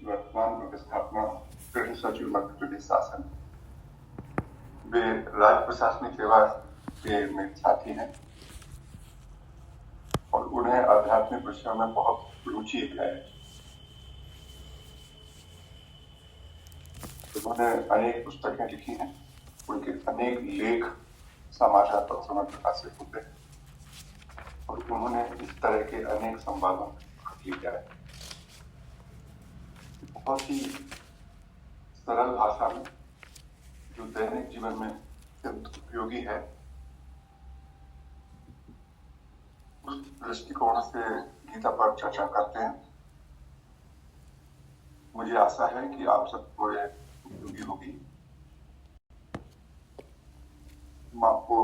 वर्तमान व्यवस्थापना गृह सचिव मध्य प्रदेश शासन। वे राज्य प्रशासनिक सेवा के मेरे साथी हैं और उन्हें आध्यात्मिक विषयों में बहुत रुचि है। उन्होंने अनेक पुस्तकें लिखी हैं, उनके अनेक लेख समाचार पत्रों में प्रकाशित होते हैं और उन्होंने इस तरह के अनेक संवादों में भाग लिया है। बहुत ही सरल भाषा में, जो दैनिक जीवन में अत्यंत उपयोगी है, उस दृष्टिकोण से गीता पर चर्चा करते हैं। मुझे आशा है कि आप सबको ये उपयोगी होगी। हम आपको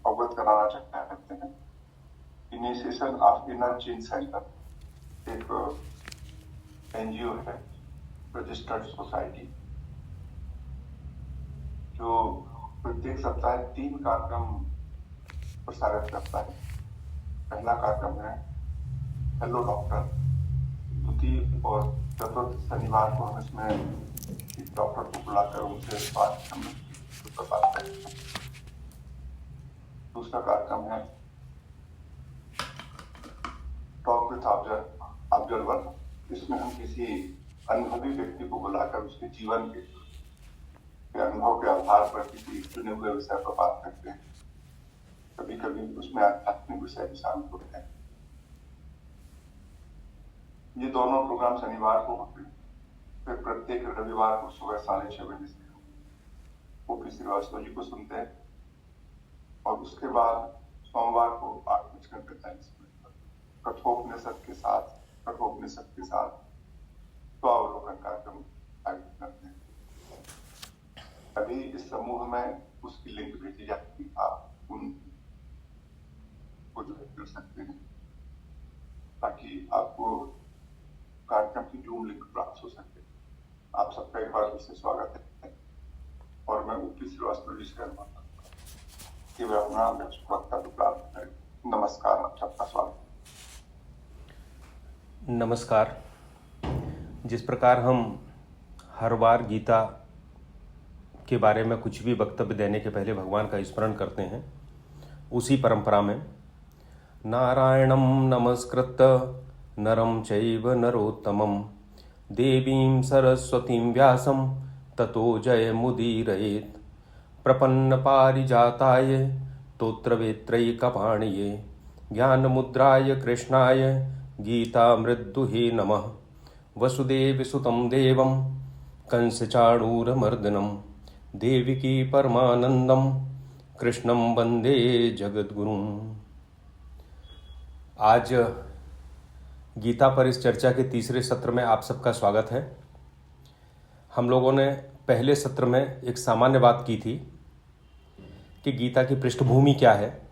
अवगत कराना चाहते हैं। Initiation of inner change centre एक एनजीओ है, रजिस्टर्ड सोसाइटी, जो प्रत्येक सप्ताह 3 कार्यक्रम प्रसारित करता है। पहला कार्यक्रम है हेलो डॉक्टर, द्वितीय और चतुर्थ शनिवार को हम इसमें एक डॉक्टर को बुलाकर उनसे स्वास्थ्य संबंधी बात करते हैं। दूसरा कार्यक्रम है टॉक विथ ऑब्जर्वर। इसमें हम किसी अनुभवी व्यक्ति को बुलाकर उसके जीवन के अनुभव के आधार पर किसी चुने हुए विषय पर बात करते हैं। कभी कभी उसमें आध्यात्मिक विषय भी शामिल होते हैं। ये दोनों प्रोग्राम शनिवार को होते हैं। फिर प्रत्येक रविवार को सुबह 6:30 बजे से ओपी श्रीवास्तव जी को सुनते हैं और उसके बाद सोमवार को 8:45 पर कठोपनिषद के साथ स्वावलोकन कार्यक्रम आयोजित करते हैं। अभी इस समूह में उसकी लिंक भेजी जाती है, आप उनको जो है कर सकते हैं ताकि आपको कार्यक्रम की जूम लिंक प्राप्त हो सके। आप सबका एक बार फिर से स्वागत है और मैं ओपी श्रीवास्तव जी से अनुरोध करता हूँ कि वे अपना वक्तव्य प्राप्त करें। नमस्कार, आप सबका स्वागत। नमस्कार। जिस प्रकार हम हर बार गीता के बारे में कुछ भी वक्तव्य देने के पहले भगवान का स्मरण करते हैं, उसी परंपरा में नारायणं नमस्कृत्य नरं चैव नरोत्तमं देवीं सरस्वतीं व्यासं ततो जयमुदीरयेत्। प्रपन्नपारिजाताय तोत्रवेत्रैकपाणिये ज्ञानमुद्राय कृष्णाय गीतामृतदुहे नमः। वसुदेवसुतं देवं कंसचाणूरमर्दनं देवकी परमानंदं कृष्णं वंदे जगद्गुरुम्। आज गीता पर इस चर्चा के तीसरे सत्र में आप सबका स्वागत है। हम लोगों ने पहले सत्र में एक सामान्य बात की थी कि गीता की पृष्ठभूमि क्या है,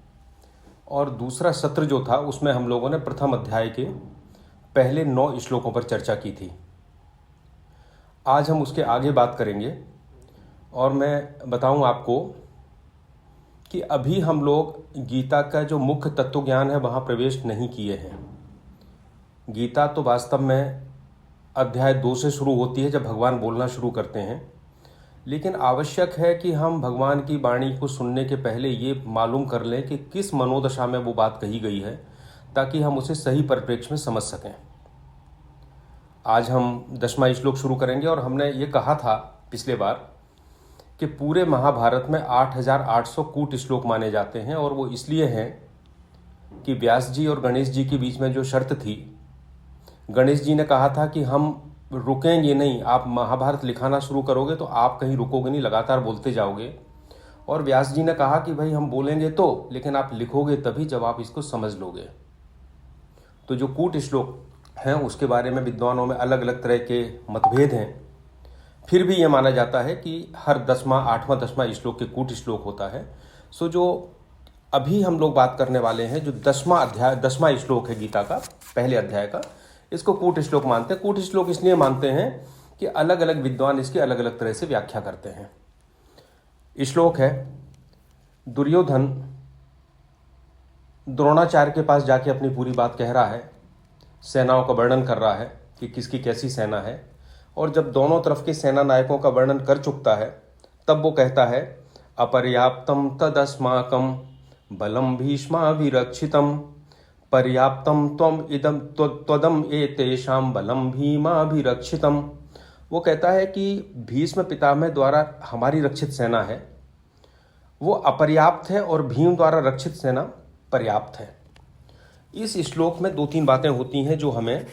और दूसरा सत्र जो था उसमें हम लोगों ने प्रथम अध्याय के पहले 9 श्लोकों पर चर्चा की थी। आज हम उसके आगे बात करेंगे और मैं बताऊं आपको कि अभी हम लोग गीता का जो मुख्य तत्व ज्ञान है वहाँ प्रवेश नहीं किए हैं। गीता तो वास्तव में अध्याय 2 से शुरू होती है, जब भगवान बोलना शुरू करते हैं, लेकिन आवश्यक है कि हम भगवान की वाणी को सुनने के पहले ये मालूम कर लें कि किस मनोदशा में वो बात कही गई है, ताकि हम उसे सही परिप्रेक्ष्य में समझ सकें। आज हम 10वां श्लोक शुरू करेंगे और हमने ये कहा था पिछले बार कि पूरे महाभारत में 8800 कूट श्लोक माने जाते हैं, और वो इसलिए हैं कि व्यास जी और गणेश जी के बीच में जो शर्त थी, गणेश जी ने कहा था कि हम रुकेंगे नहीं, आप महाभारत लिखाना शुरू करोगे तो आप कहीं रुकोगे नहीं, लगातार बोलते जाओगे। और व्यास जी ने कहा कि भाई हम बोलेंगे तो, लेकिन आप लिखोगे तभी जब आप इसको समझ लोगे। तो जो कूट श्लोक हैं उसके बारे में विद्वानों में अलग अलग तरह के मतभेद हैं। फिर भी ये माना जाता है कि हर 8वां 10वां श्लोक के कूट श्लोक होता है। सो जो अभी हम लोग बात करने वाले हैं, जो 10वां श्लोक है गीता का, पहले अध्याय का, इसको कूट श्लोक मानते हैं। कूट श्लोक इसलिए मानते हैं कि अलग अलग विद्वान इसकी अलग अलग तरह से व्याख्या करते हैं। श्लोक है, दुर्योधन द्रोणाचार्य के पास जाके अपनी पूरी बात कह रहा है, सेनाओं का वर्णन कर रहा है कि किसकी कैसी सेना है, और जब दोनों तरफ के सेना नायकों का वर्णन कर चुकता है तब वो कहता है अपर्याप्तम तदस्माकम बलम भीष्माभिरक्षितम पर्याप्तम त्वदम एतेषां बलम भीमाभिरक्षितम। वो कहता है कि भीष्म पितामह द्वारा हमारी रक्षित सेना है वो अपर्याप्त है और भीम द्वारा रक्षित सेना पर्याप्त है। इस श्लोक में दो तीन बातें होती हैं जो हमें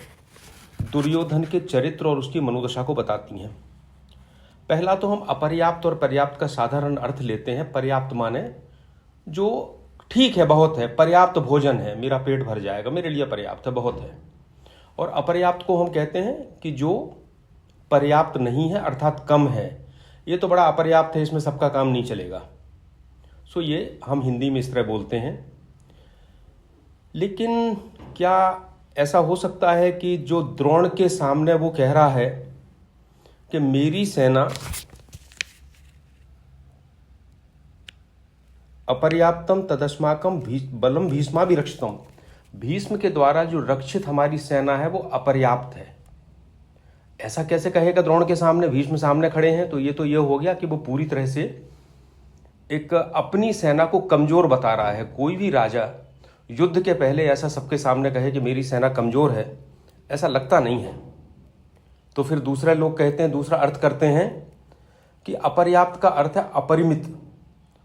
दुर्योधन के चरित्र और उसकी मनोदशा को बताती हैं। पहला तो हम अपर्याप्त और पर्याप्त का साधारण अर्थ लेते हैं। पर्याप्त माने जो ठीक है, बहुत है, पर्याप्त भोजन है, मेरा पेट भर जाएगा, मेरे लिए पर्याप्त है, बहुत है। और अपर्याप्त को हम कहते हैं कि जो पर्याप्त नहीं है अर्थात कम है, ये तो बड़ा अपर्याप्त है, इसमें सबका काम नहीं चलेगा। सो ये हम हिंदी में इस तरह बोलते हैं। लेकिन क्या ऐसा हो सकता है कि जो द्रोण के सामने वो कह रहा है कि मेरी सेना अपर्याप्तम तदस्माकम बलम भीष्माभिरक्षितम, भीष्म के द्वारा जो रक्षित हमारी सेना है वो अपर्याप्त है, ऐसा कैसे कहेगा द्रोण के सामने? भीष्म सामने खड़े हैं, तो ये हो गया कि वो पूरी तरह से एक अपनी सेना को कमजोर बता रहा है। कोई भी राजा युद्ध के पहले ऐसा सबके सामने कहे कि मेरी सेना कमजोर है, ऐसा लगता नहीं है। तो फिर दूसरे लोग कहते हैं, दूसरा अर्थ करते हैं कि अपर्याप्त का अर्थ है अपरिमित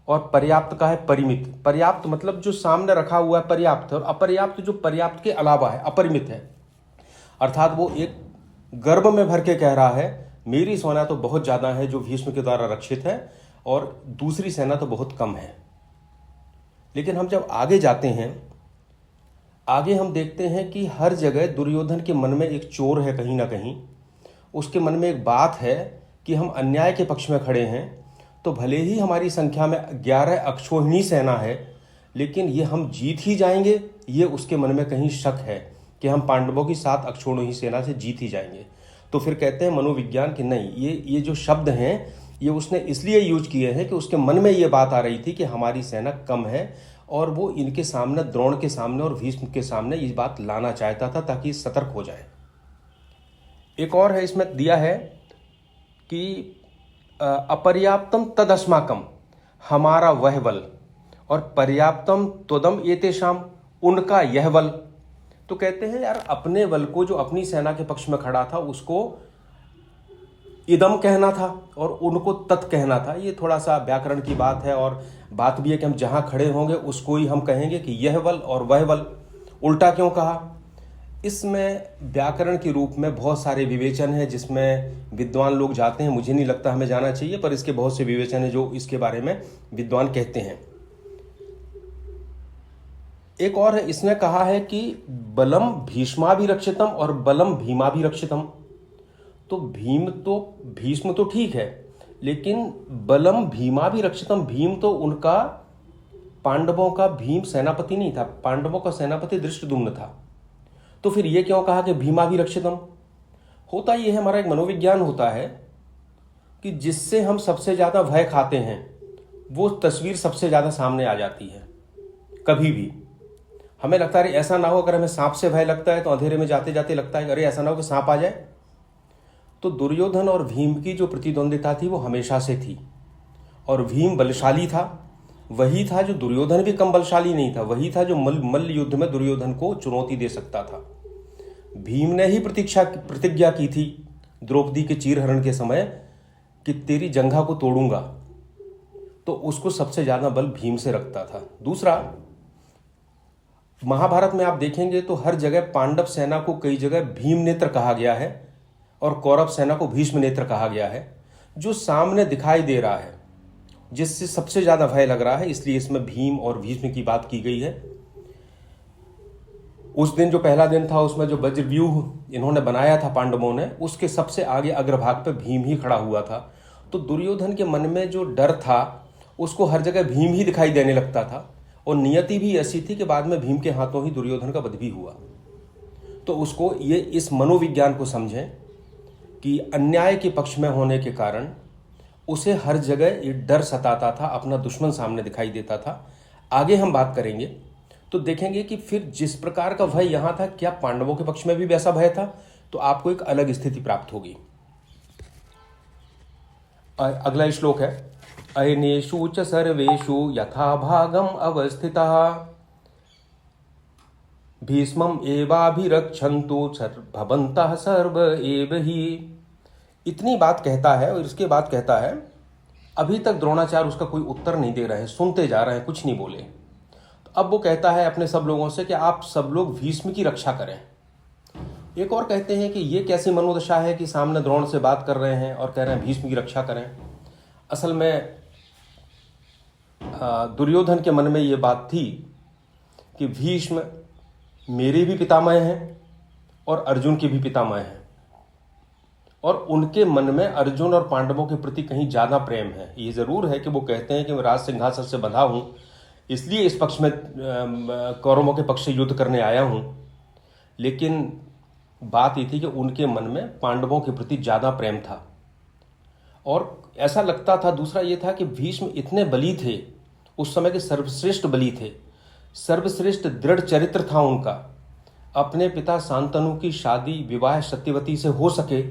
और पर्याप्त का है परिमित। पर्याप्त मतलब जो सामने रखा हुआ है पर्याप्त है, और अपर्याप्त जो पर्याप्त के अलावा है, अपरिमित है। अर्थात वो एक गर्व में भर के कह रहा है मेरी सेना तो बहुत ज्यादा है जो भीष्म के द्वारा रक्षित है और दूसरी सेना तो बहुत कम है। लेकिन हम जब आगे जाते हैं, आगे हम देखते हैं कि हर जगह दुर्योधन के मन में एक चोर है, कहीं ना कहीं उसके मन में एक बात है कि हम अन्याय के पक्ष में खड़े हैं, तो भले ही हमारी संख्या में 11 अक्षोहिणी सेना है, लेकिन ये हम जीत ही जाएंगे, ये उसके मन में कहीं शक है कि हम पांडवों की 7 अक्षोहिणी सेना से जीत ही जाएंगे। तो फिर कहते हैं मनोविज्ञान कि नहीं, ये जो शब्द हैं ये उसने इसलिए यूज किए हैं कि उसके मन में ये बात आ रही थी कि हमारी सेना कम है, और वो इनके सामने, द्रोण के सामने और भीष्म के सामने ये बात लाना चाहता था ताकि सतर्क हो जाए। एक और है इसमें दिया है कि अपर्याप्तम तदस्माकम, हमारा वह बल, और पर्याप्तम त्वदम एतेषाम, उनका यह बल। तो कहते हैं यार अपने बल को, जो अपनी सेना के पक्ष में खड़ा था, उसको इदम कहना था और उनको तत् कहना था। ये थोड़ा सा व्याकरण की बात है, और बात भी है कि हम जहां खड़े होंगे उसको ही हम कहेंगे कि यह बल और वह बल। उल्टा क्यों कहा? इसमें व्याकरण के रूप में बहुत सारे विवेचन है जिसमें विद्वान लोग जाते हैं। मुझे नहीं लगता हमें जाना चाहिए, पर इसके बहुत से विवेचन है जो इसके बारे में विद्वान कहते हैं। एक और है, इसने कहा है कि बलम भीष्माभिरक्षितम और बलम भीमाभिरक्षितम। तो भीष्म तो ठीक है, लेकिन बलम भीमाभिरक्षितम, भीम तो उनका, पांडवों का भीम सेनापति नहीं था, पांडवों का सेनापति धृष्टद्युम्न था। तो फिर ये क्यों कहा कि भीमाभिरक्षितम? होता ये है, हमारा एक मनोविज्ञान होता है कि जिससे हम सबसे ज्यादा भय खाते हैं वो तस्वीर सबसे ज्यादा सामने आ जाती है। कभी भी हमें लगता है ऐसा ना हो, अगर हमें सांप से भय लगता है तो अंधेरे में जाते जाते लगता है अरे ऐसा ना हो कि सांप आ जाए। तो दुर्योधन और भीम की जो प्रतिद्वंदिता थी वो हमेशा से थी, और भीम बलशाली था, वही था जो दुर्योधन भी कम बलशाली नहीं था, वही था जो मल्ल युद्ध में दुर्योधन को चुनौती दे सकता था। भीम ने ही प्रतिज्ञा की थी द्रौपदी के चीरहरण के समय कि तेरी जंघा को तोड़ूंगा, तो उसको सबसे ज्यादा बल भीम से रखता था। दूसरा, महाभारत में आप देखेंगे तो हर जगह पांडव सेना को कई जगह भीम नेत्र कहा गया है और कौरव सेना को भीष्म नेत्र कहा गया है। जो सामने दिखाई दे रहा है, जिससे सबसे ज्यादा भय लग रहा है, इसलिए इसमें भीम और भीष्म की बात की गई है। उस दिन जो पहला दिन था उसमें जो वज्रव्यूह इन्होंने बनाया था पांडवों ने, उसके सबसे आगे अग्रभाग पे भीम ही खड़ा हुआ था। तो दुर्योधन के मन में जो डर था उसको हर जगह भीम ही दिखाई देने लगता था, और नियति भी ऐसी थी कि बाद में भीम के हाथों ही दुर्योधन का वध भी हुआ। तो उसको ये, इस मनोविज्ञान को समझें कि अन्याय के पक्ष में होने के कारण उसे हर जगह ये डर सताता था, अपना दुश्मन सामने दिखाई देता था। आगे हम बात करेंगे तो देखेंगे कि फिर जिस प्रकार का भय यहाँ था, क्या पांडवों के पक्ष में भी वैसा भय था? तो आपको एक अलग स्थिति प्राप्त होगी। अगला श्लोक है, अयनेषु च सर्वेषु यथा भागम अवस्थितः भीष्मम एवाभिरक्षन्तु भवन्तः सर्व एव ही। इतनी बात कहता है और इसके बाद कहता है, अभी तक द्रोणाचार्य उसका कोई उत्तर नहीं दे रहे हैं, सुनते जा रहे हैं, कुछ नहीं बोले। तो अब वो कहता है अपने सब लोगों से कि आप सब लोग भीष्म की रक्षा करें। एक और कहते हैं कि ये कैसी मनोदशा है कि सामने द्रोण से बात कर रहे हैं और कह रहे हैं भीष्म की रक्षा करें। असल में दुर्योधन के मन में ये बात थी कि भीष्म मेरे भी पितामह हैं और अर्जुन के भी पितामह हैं, और उनके मन में अर्जुन और पांडवों के प्रति कहीं ज़्यादा प्रेम है। ये ज़रूर है कि वो कहते हैं कि मैं राज सिंहासन से बंधा हूँ, इसलिए इस पक्ष में कौरवों के पक्ष से युद्ध करने आया हूँ, लेकिन बात ये थी कि उनके मन में पांडवों के प्रति ज़्यादा प्रेम था। और ऐसा लगता था, दूसरा ये था कि भीष्म इतने बली थे, उस समय के सर्वश्रेष्ठ बली थे, सर्वश्रेष्ठ दृढ़ चरित्र था उनका। अपने पिता शांतनु की शादी विवाह सत्यवती से हो सके,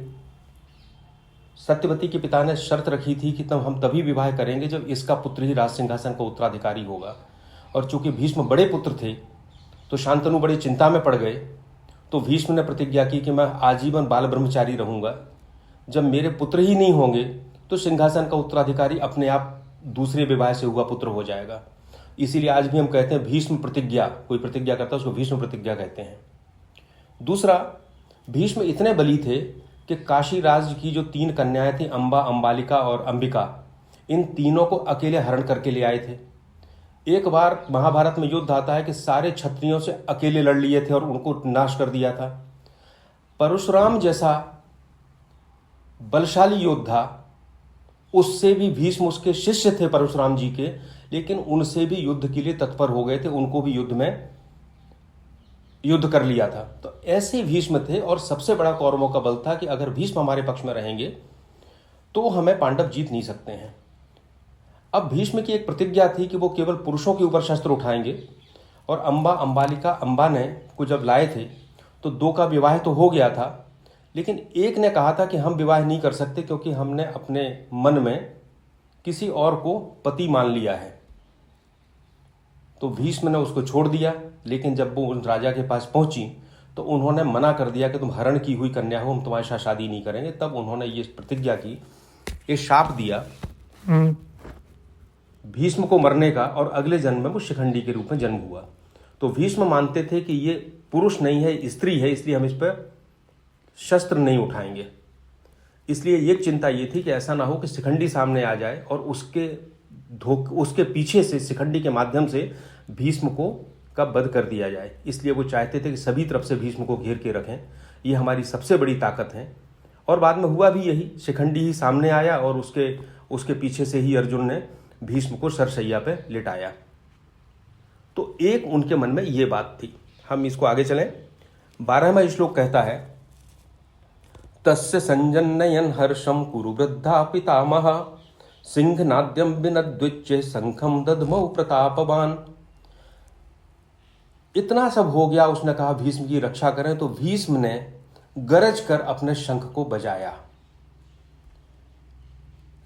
सत्यवती के पिता ने शर्त रखी थी कि तब हम तभी विवाह करेंगे जब इसका पुत्र ही राज सिंहासन का उत्तराधिकारी होगा। और चूंकि भीष्म बड़े पुत्र थे तो शांतनु बड़ी चिंता में पड़ गए। तो भीष्म ने प्रतिज्ञा की कि मैं आजीवन बाल ब्रह्मचारी रहूंगा, जब मेरे पुत्र ही नहीं होंगे तो सिंहासन का उत्तराधिकारी अपने आप दूसरे विवाह से हुआ पुत्र हो जाएगा। इसीलिए आज भी हम कहते हैं भीष्म प्रतिज्ञा, कोई प्रतिज्ञा करता है उसको भीष्म प्रतिज्ञा कहते हैं। दूसरा, भीष्म इतने बली थे कि काशी राज्य की जो 3 कन्याएं थी, अंबा, अंबालिका और अंबिका, इन तीनों को अकेले हरण करके ले आए थे। एक बार महाभारत में युद्ध आता है कि सारे क्षत्रियों से अकेले लड़ लिए थे और उनको नाश कर दिया था। परशुराम जैसा बलशाली योद्धा, उससे भी भीष्म उसके शिष्य थे परशुराम जी के, लेकिन उनसे भी युद्ध के लिए तत्पर हो गए थे, उनको भी युद्ध कर लिया था। तो ऐसे भीष्म थे। और सबसे बड़ा कौरवों का बल था कि अगर भीष्म हमारे पक्ष में रहेंगे तो हमें पांडव जीत नहीं सकते हैं। अब भीष्म की एक प्रतिज्ञा थी कि वो केवल पुरुषों के ऊपर शस्त्र उठाएंगे। और अंबा, अंबालिका, अंबा ने को जब लाए थे तो 2 का विवाह तो हो गया था, लेकिन एक ने कहा था कि हम विवाह नहीं कर सकते क्योंकि हमने अपने मन में किसी और को पति मान लिया है। तो भीष्म ने उसको छोड़ दिया, लेकिन जब वो उन राजा के पास पहुंची तो उन्होंने मना कर दिया कि तुम हरण की हुई कन्या हो, हम तुम्हारे साथ शादी नहीं करेंगे। तब उन्होंने ये प्रतिज्ञा की, ये शाप दिया भीष्म को मरने का, और अगले जन्म में वो शिखंडी के रूप में जन्म हुआ। तो भीष्म मानते थे कि ये पुरुष नहीं है, स्त्री है, इसलिए हम इस पर शस्त्र नहीं उठाएंगे। इसलिए एक चिंता ये थी कि ऐसा ना हो कि शिखंडी सामने आ जाए और उसके पीछे से, शिखंडी के माध्यम से भीष्म को का वध कर दिया जाए। इसलिए वो चाहते थे कि सभी तरफ से भीष्म को घेर के रखें, ये हमारी सबसे बड़ी ताकत है। और बाद में हुआ भी यही, शिखंडी ही सामने आया और उसके पीछे से ही अर्जुन ने भीष्म को सरसैया पे लिटाया। तो एक उनके मन में ये बात थी। हम इसको आगे चलें। 12वां श्लोक कहता है, तस्य संजन्नयन हर्षम कुरु वृद्धा पितामह सिंहनाद्यम विनद्विच्य शंखम दधमौ प्रतापवान। इतना सब हो गया, उसने कहा भीष्म की रक्षा करें, तो भीष्म ने गरज कर अपने शंख को बजाया।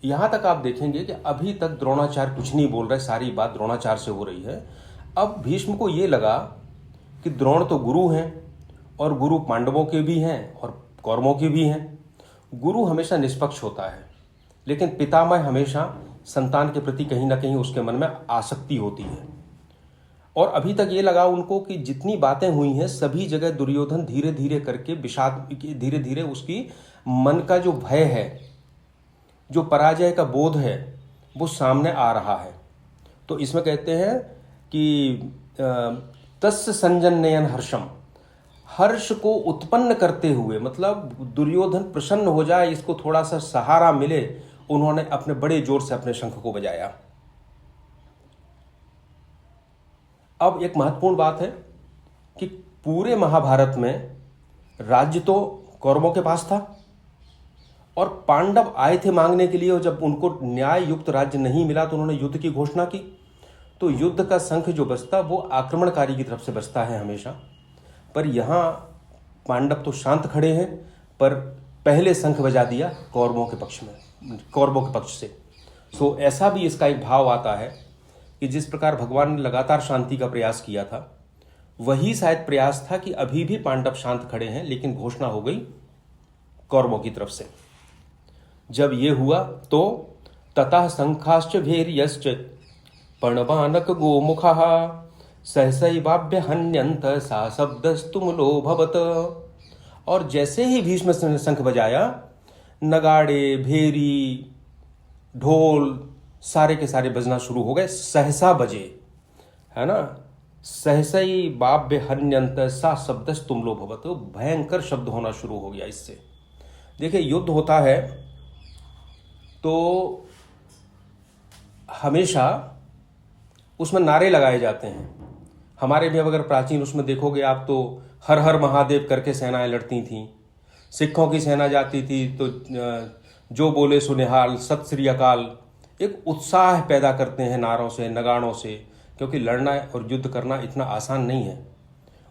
यहां तक आप देखेंगे कि अभी तक द्रोणाचार्य कुछ नहीं बोल रहे, सारी बात द्रोणाचार्य से हो रही है। अब भीष्म को यह लगा कि द्रोण तो गुरु हैं, और गुरु पांडवों के भी हैं और कौरवों के भी हैं। गुरु हमेशा निष्पक्ष होता है, लेकिन पितामह हमेशा संतान के प्रति कहीं ना कहीं उसके मन में आसक्ति होती है। और अभी तक ये लगा उनको कि जितनी बातें हुई हैं सभी जगह दुर्योधन धीरे धीरे करके धीरे धीरे उसकी मन का जो भय है, जो पराजय का बोध है, वो सामने आ रहा है। तो इसमें कहते हैं कि तस्य संजन्नयन हर्षम, हर्ष को उत्पन्न करते हुए, मतलब दुर्योधन प्रसन्न हो जाए, इसको थोड़ा सा सहारा मिले, उन्होंने अपने बड़े जोर से अपने शंख को बजाया। अब एक महत्वपूर्ण बात है कि पूरे महाभारत में राज्य तो कौरवों के पास था और पांडव आए थे मांगने के लिए, और जब उनको न्याय युक्त राज्य नहीं मिला तो उन्होंने युद्ध की घोषणा की। तो युद्ध का शंख जो बजता वो आक्रमणकारी की तरफ से बजता है हमेशा। पर यहाँ पांडव तो शांत खड़े हैं, पर पहले शंख बजा दिया कौरवों के पक्ष में। कौरवों के पक्ष से। सो ऐसा भी इसका एक भाव आता है कि जिस प्रकार भगवान ने लगातार शांति का प्रयास किया था, वही शायद प्रयास था कि अभी भी पांडव शांत खड़े हैं, लेकिन घोषणा हो गई कौरवों की तरफ से। जब ये हुआ तो ततः शंखाश्च भैर्यश्च पणवानक गोमुखः सहसैवाभ्य हन्यंत सा शब्दस्तुमुलो भवत। और जैसे ही भीष्म ने शंख बजाया, नगाड़े, भेरी, ढोल सारे के सारे बजना शुरू हो गए, सहसा बजे, है ना। सहसई बाभ्य हन्यंत सा शब्दस्तुमुलो भवत, भयंकर शब्द होना शुरू हो गया इससे। देखिए, युद्ध होता है तो हमेशा उसमें नारे लगाए जाते हैं। हमारे भी अगर प्राचीन उसमें देखोगे आप तो हर हर महादेव करके सेनाएं लड़ती थीं। सिखों की सेना जाती थी तो जो बोले सुनिहाल, सत श्री अकाल, एक उत्साह पैदा करते हैं नारों से, नगाड़ों से, क्योंकि लड़ना और युद्ध करना इतना आसान नहीं है।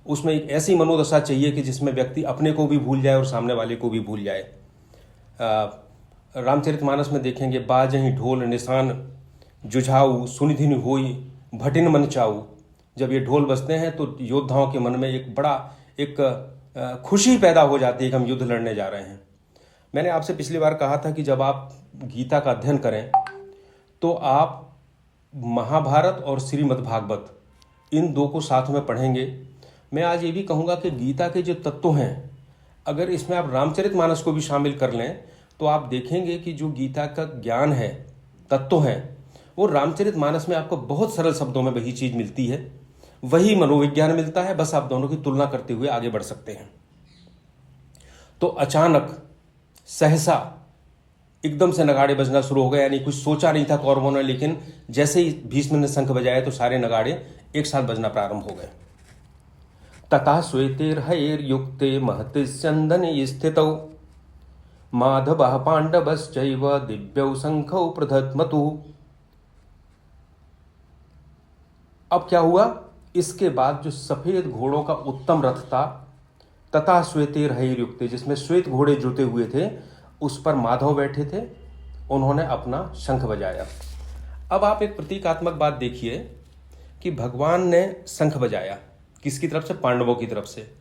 उसमें एक ऐसी मनोदशा चाहिए कि जिसमें व्यक्ति अपने को भी भूल जाए और सामने वाले को भी भूल जाए। रामचरितमानस में देखेंगे, बाजहीं ढोल निशान जुझाऊ सुनिधिन होई भटिन मन चाऊ। जब ये ढोल बजते हैं तो योद्धाओं के मन में एक बड़ा खुशी पैदा हो जाती है कि हम युद्ध लड़ने जा रहे हैं। मैंने आपसे पिछली बार कहा था कि जब आप गीता का अध्ययन करें तो आप महाभारत और श्रीमद् भागवत इन दो को साथ में पढ़ेंगे। मैं आज ये भी कहूँगा कि गीता के जो तत्व हैं, अगर इसमें आप रामचरितमानस को भी शामिल कर लें तो आप देखेंगे कि जो गीता का ज्ञान है, तत्व हैं, वो रामचरितमानस में आपको बहुत सरल शब्दों में वही चीज़ मिलती है, वही मनोविज्ञान मिलता है। बस आप दोनों की तुलना करते हुए आगे बढ़ सकते हैं। तो अचानक सहसा एकदम से नगाड़े बजना शुरू हो गए, यानी कुछ सोचा नहीं था कौरवों ने, लेकिन जैसे ही भीष्म ने शंख बजाया तो सारे नगाड़े एक साथ बजना प्रारंभ हो गए। तथा श्वेतेर्हयैर्युक्ते महते स्यन्दने स्थितौ माधवः पाण्डवश्चैव दिव्यौ शंखौ प्रदध्मतुः। अब क्या हुआ, इसके बाद जो सफेद घोड़ों का उत्तम रथ था, तथा श्वेतेर्हयैर्युक्ते, जिसमें श्वेत घोड़े जुटे हुए थे, उस पर माधव बैठे थे, उन्होंने अपना शंख बजाया। अब आप एक प्रतीकात्मक बात देखिए कि भगवान ने शंख बजाया, किसकी तरफ से? पांडवों की तरफ से।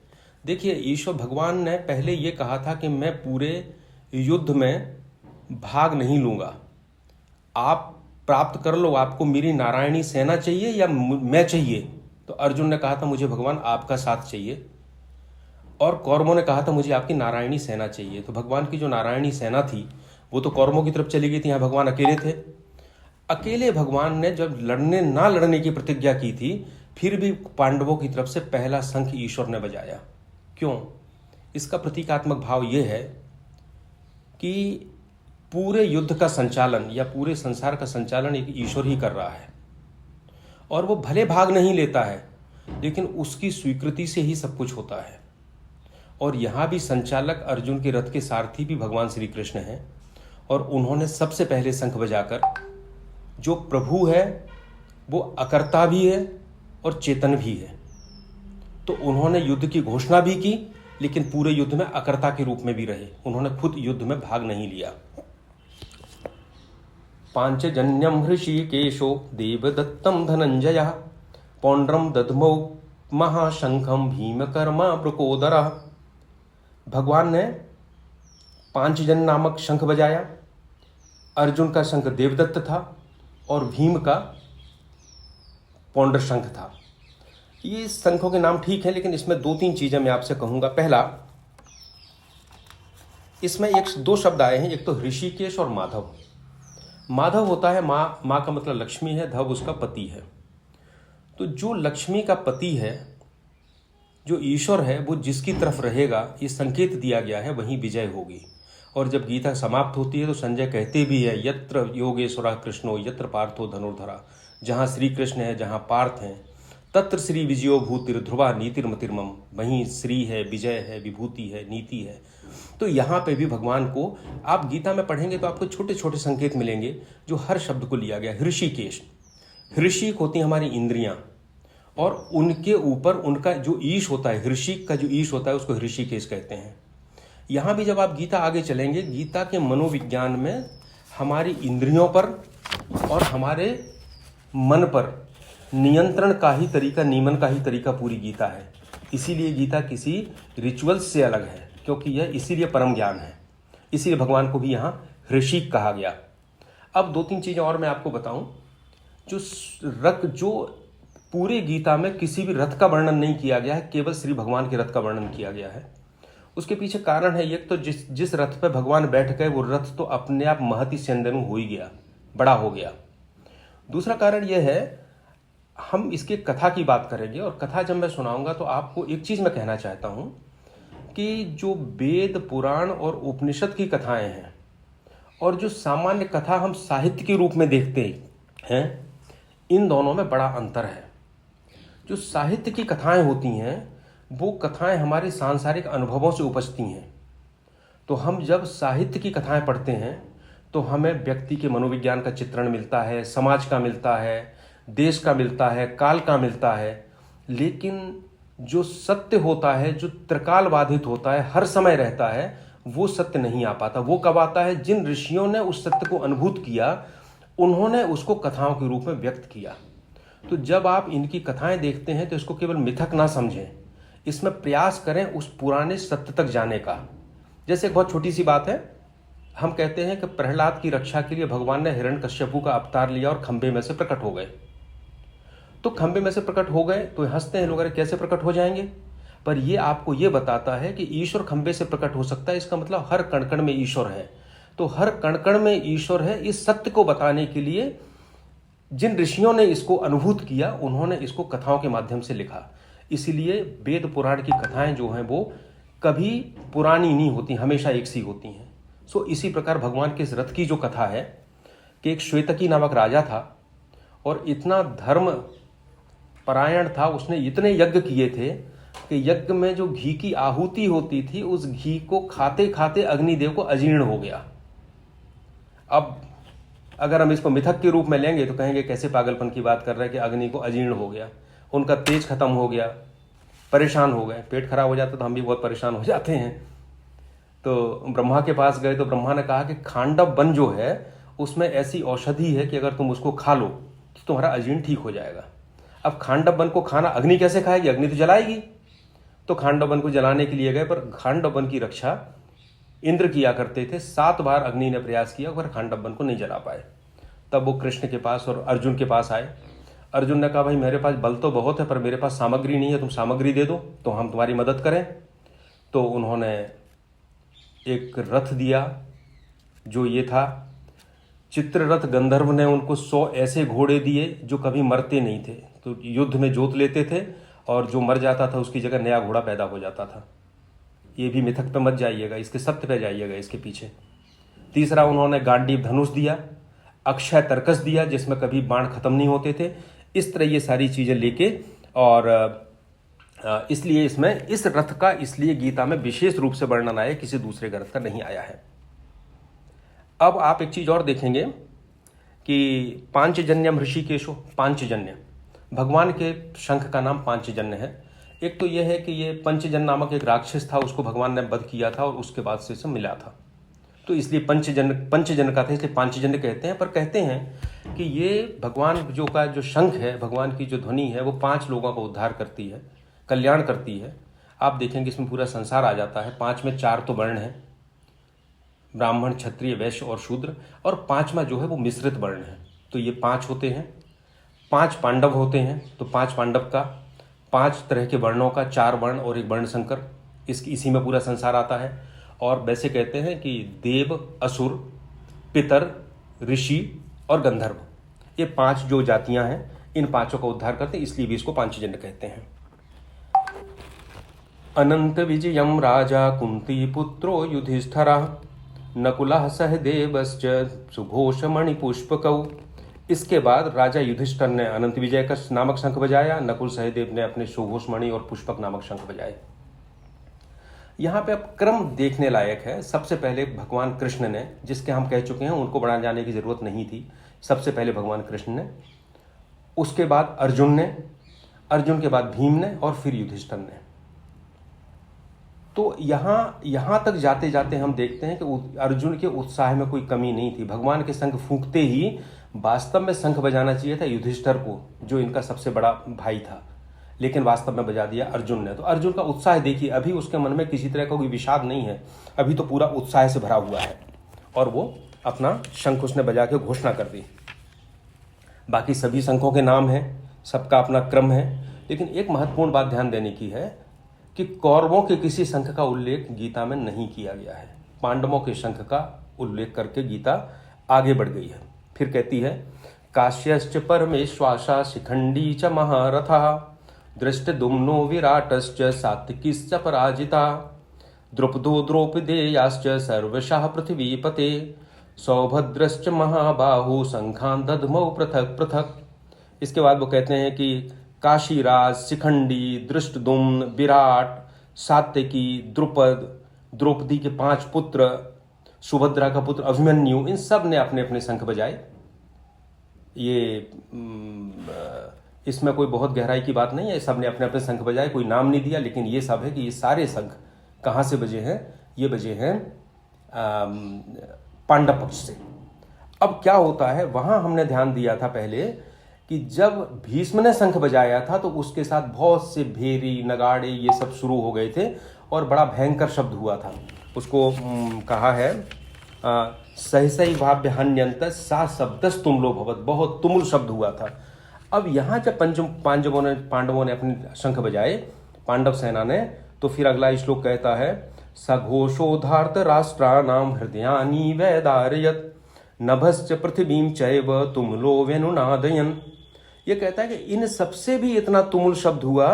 देखिए, ईश्वर भगवान ने पहले ये कहा था कि मैं पूरे युद्ध में भाग नहीं लूंगा, आप प्राप्त कर लो, आपको मेरी नारायणी सेना चाहिए या मैं चाहिए? तो अर्जुन ने कहा था मुझे भगवान आपका साथ चाहिए, और कौरवों ने कहा था मुझे आपकी नारायणी सेना चाहिए। तो भगवान की जो नारायणी सेना थी वो तो कौरवों की तरफ चली गई थी, यहाँ भगवान अकेले थे। अकेले भगवान ने जब ना लड़ने की प्रतिज्ञा की थी, फिर भी पांडवों की तरफ से पहला शंख ईश्वर ने बजाया। क्यों? इसका प्रतीकात्मक भाव ये है कि पूरे युद्ध का संचालन या पूरे संसार का संचालन एक ईश्वर ही कर रहा है, और वो भले भाग नहीं लेता है, लेकिन उसकी स्वीकृति से ही सब कुछ होता है। और यहाँ भी संचालक अर्जुन के रथ के सारथी भी भगवान श्री कृष्ण हैं, और उन्होंने सबसे पहले शंख बजाकर, जो प्रभु है वो अकर्ता भी है और चेतन भी है, तो उन्होंने युद्ध की घोषणा भी की, लेकिन पूरे युद्ध में अकर्ता के रूप में भी रहे, उन्होंने खुद युद्ध में भाग नहीं लिया। पांचजन्यम हृषिकेशो देवदत्तम धनंजयः पौंड्रम दध्मौ महाशंखम भीमकर्मा वृकोदरः। भगवान ने पांचजन नामक शंख बजाया। अर्जुन का शंख देवदत्त था और भीम का पौंड्र शंख था। ये शंखों के नाम ठीक है, लेकिन इसमें दो तीन चीजें मैं आपसे कहूंगा। पहला, इसमें दो शब्द आए हैं, एक तो ऋषिकेश और माधव। माधव होता है माँ, माँ का मतलब लक्ष्मी है, धव उसका पति है। तो जो लक्ष्मी का पति है, जो ईश्वर है, वो जिसकी तरफ रहेगा, ये संकेत दिया गया है, वहीं विजय होगी। और जब गीता समाप्त होती है तो संजय कहते भी है, यत्र योगेश्वरः कृष्णो यत्र पार्थो धनुर्धरा। जहाँ श्री कृष्ण है, जहाँ पार्थ हैं, तत्र श्री विजयो भूतिर ध्रुवा नीतिर्मतिर्मम। वहीं श्री है, विजय है, विभूति है, नीति है। तो यहाँ पे भी भगवान को आप गीता में पढ़ेंगे तो आपको छोटे छोटे संकेत मिलेंगे, जो हर शब्द को लिया गया। ऋषिकेश, ऋषिक होती हैं हमारी इंद्रियां, और उनके ऊपर उनका जो ईश होता है, ऋषिक का जो ईश होता है, उसको ऋषिकेश कहते हैं। यहाँ भी जब आप गीता आगे चलेंगे, गीता के मनोविज्ञान में हमारी इंद्रियों पर और हमारे मन पर नियंत्रण का ही तरीका, नियमन का ही तरीका पूरी गीता है। इसीलिए गीता किसी रिचुअल्स से अलग है, क्योंकि यह इसीलिए परम ज्ञान है। इसीलिए भगवान को भी यहाँ ऋषि कहा गया। अब 2-3 चीज़ें और मैं आपको बताऊं। जो पूरे गीता में किसी भी रथ का वर्णन नहीं किया गया है, केवल श्री भगवान के रथ का वर्णन किया गया है। उसके पीछे कारण है, एक तो जिस रथ पे भगवान बैठ गए वो रथ तो अपने आप महति स्यंदनु हो ही गया, बड़ा हो गया। दूसरा कारण यह है, हम इसके कथा की बात करेंगे और कथा जब मैं सुनाऊंगा तो आपको एक चीज मैं कहना चाहता हूं कि जो वेद पुराण और उपनिषद की कथाएं हैं और जो सामान्य कथा हम साहित्य के रूप में देखते हैं, इन दोनों में बड़ा अंतर है। जो साहित्य की कथाएं होती हैं वो कथाएं हमारे सांसारिक अनुभवों से उपजती हैं। तो हम जब साहित्य की कथाएं पढ़ते हैं तो हमें व्यक्ति के मनोविज्ञान का चित्रण मिलता है, समाज का मिलता है, देश का मिलता है, काल का मिलता है। लेकिन जो सत्य होता है, जो त्रिकाल बाधित होता है, हर समय रहता है, वो सत्य नहीं आ पाता। वो कब आता है? जिन ऋषियों ने उस सत्य को अनुभूत किया, उन्होंने उसको कथाओं के रूप में व्यक्त किया। तो जब आप इनकी कथाएं देखते हैं तो इसको केवल मिथक ना समझें, इसमें प्रयास करें उस पुराने सत्य तक जाने का। जैसे एक बहुत छोटी सी बात है, हम कहते हैं कि प्रहलाद की रक्षा के लिए भगवान ने हिरण्यकश्यपु का अवतार लिया और खंभे में से प्रकट हो गए। तो खंभे में से प्रकट हो गए तो हंसते हैं लोग, अरे कैसे प्रकट हो जाएंगे? पर ये आपको ये बताता है कि ईश्वर खंभे से प्रकट हो सकता है। इसका मतलब हर कण कण में ईश्वर है। तो हर कण कण में ईश्वर है, इस सत्य को बताने के लिए जिन ऋषियों ने इसको अनुभूत किया, उन्होंने इसको कथाओं के माध्यम से लिखा। इसीलिए वेद पुराण की कथाएं जो हैं वो कभी पुरानी नहीं होती, हमेशा एक सी होती हैं। सो इसी प्रकार भगवान के इस रथ की जो कथा है कि एक श्वेतकी नामक राजा था और इतना धर्म परायण था, उसने इतने यज्ञ किए थे कि यज्ञ में जो घी की आहुति होती थी, उस घी को खाते खाते अग्निदेव को अजीर्ण हो गया। अब अगर हम इसको मिथक के रूप में लेंगे तो कहेंगे कैसे पागलपन की बात कर रहे हैं कि अग्नि को अजीर्ण हो गया, उनका तेज खत्म हो गया, परेशान हो गए। पेट खराब हो जाता तो हम भी बहुत परेशान हो जाते हैं। तो ब्रह्मा के पास गए तो ब्रह्मा ने कहा कि खांडव वन जो है उसमें ऐसी औषधि है कि अगर तुम उसको खा लो तो तुम्हारा अजीर्ण ठीक हो जाएगा। अब खांडव वन को खाना अग्नि कैसे खाएगी? अग्नि तो जलाएगी। तो खांडव वन को जलाने के लिए गए, पर खांडव वन की रक्षा इंद्र किया करते थे। 7 बार अग्नि ने प्रयास किया पर खांडव वन को नहीं जला पाए। तब वो कृष्ण के पास और अर्जुन के पास आए। अर्जुन ने कहा, भाई मेरे पास बल तो बहुत है पर मेरे पास सामग्री नहीं है, तुम सामग्री दे दो तो हम तुम्हारी मदद करें। तो उन्होंने एक रथ दिया जो ये था चित्ररथ। गंधर्व ने उनको 100 ऐसे घोड़े दिए जो कभी मरते नहीं थे, तो युद्ध में जोत लेते थे और जो मर जाता था उसकी जगह नया घोड़ा पैदा हो जाता था। ये भी मिथक पे मत जाइएगा, इसके सत्य पे जाइएगा इसके पीछे। तीसरा उन्होंने गांडीव धनुष दिया, अक्षय तर्कस दिया जिसमें कभी बाण खत्म नहीं होते थे। इस तरह ये सारी चीजें लेके, और इसलिए इसमें इस रथ का इसलिए गीता में विशेष रूप से वर्णन आया, किसी दूसरे रथ का नहीं आया है। अब आप एक चीज और देखेंगे कि पांचजन्यम ऋषिकेशो, पांचजन्य भगवान के शंख का नाम पांचजन्य है। एक तो यह है कि ये पंचजन नामक एक राक्षस था, उसको भगवान ने वध किया था और उसके बाद से सब मिला था, तो इसलिए पंचजन का था, इसलिए पांचजन्य कहते हैं। पर कहते हैं कि ये भगवान जो शंख है, भगवान की जो ध्वनि है, वो 5 लोगों का उद्धार करती है, कल्याण करती है। आप देखेंगे इसमें पूरा संसार आ जाता है। 5 में 4 तो वर्ण है, ब्राह्मण, क्षत्रिय, वैश्य और शूद्र, और 5वां जो है वो मिश्रित वर्ण है। तो ये 5 होते हैं। 5 पांडव होते हैं, तो 5 पांडव का 5 तरह के वर्णों का 4 वर्ण और 1 वर्ण संकर, इसी में पूरा संसार आता है। और वैसे कहते हैं कि देव, असुर, पितर, ऋषि और गंधर्व, ये 5 जो जातियां हैं, इन 5 का उद्धार करते हैं, इसलिए भी इसको पांचजन्य कहते हैं। अनंत विजयम राजा कुंती पुत्रो युधिष्ठिरः नकुलः सहदेवश्च सुघोष मणिपुष्पकौ। इसके बाद राजा युधिष्ठिर ने अनंत विजय का नामक शंख बजाया, नकुल सहदेव ने अपने सुघोष मणि और पुष्पक नामक शंख बजाए। यहाँ पे अब क्रम देखने लायक है। सबसे पहले भगवान कृष्ण ने, जिसके हम कह चुके हैं उनको बढ़ा जाने की जरूरत नहीं थी, सबसे पहले भगवान कृष्ण ने, उसके बाद अर्जुन ने, अर्जुन के बाद भीम ने और फिर युधिष्ठिर ने। तो यहाँ तक जाते जाते हम देखते हैं कि अर्जुन के उत्साह में कोई कमी नहीं थी। भगवान के शंख फूंकते ही वास्तव में शंख बजाना चाहिए था युधिष्ठिर को, जो इनका सबसे बड़ा भाई था, लेकिन वास्तव में बजा दिया अर्जुन ने। तो अर्जुन का उत्साह देखिए, अभी उसके मन में किसी तरह का कोई विषाद नहीं है, अभी तो पूरा उत्साह से भरा हुआ है, और वो अपना शंख उसने बजा के घोषणा कर दी। बाकी सभी शंखों के नाम हैं, सबका अपना क्रम है, लेकिन एक महत्वपूर्ण बात ध्यान देने की है कि कौरवों के किसी शंख का उल्लेख गीता में नहीं किया गया है। पांडवों के शंख का उल्लेख करके गीता आगे बढ़ गई है। फिर कहती है, काश्यश्च परमेश्वासा शिखंडी च महारथा दृष्टद्युम्नो विराटश्च सात्विकीश्च पराजिता द्रुपदो द्रौपदेयाश्च सर्वशः पृथ्वीपते सौभद्रश्च महाबाहु शंखान दधमौ पृथक पृथक। इसके बाद वो कहते हैं कि काशीराज, शिखंडी, दृष्टद्युम्न, विराट, सात्यकी, द्रुपद, द्रौपदी के 5 पुत्र, सुभद्रा का पुत्र अभिमन्यु, इन सब ने अपने अपने शंख बजाए। ये इसमें कोई बहुत गहराई की बात नहीं है, सब ने अपने अपने शंख बजाए, कोई नाम नहीं दिया, लेकिन ये सब है कि ये सारे शंख कहाँ से बजे हैं? ये बजे हैं पांडव पक्ष से। अब क्या होता है, वहां हमने ध्यान दिया था पहले कि जब भीष्म ने शंख बजाया था तो उसके साथ बहुत से भेरी, नगाड़े, ये सब शुरू हो गए थे और बड़ा भयंकर शब्द हुआ था। उसको कहा है सहसई भाव्य हन्यंत सा शब्दस तुमलो भवत, बहुत तुमुल शब्द हुआ था। अब यहाँ जब पांडवों ने अपने शंख बजाए, पांडव सेना ने, तो फिर अगला श्लोक कहता है, सघोषोधार्त राष्ट्राणाम हृदयानि वैदारयत नभश्च पृथ्वीं चैव तुमुलो वेनुनादयन। ये कहता है कि इन सबसे भी इतना तुमुल शब्द हुआ।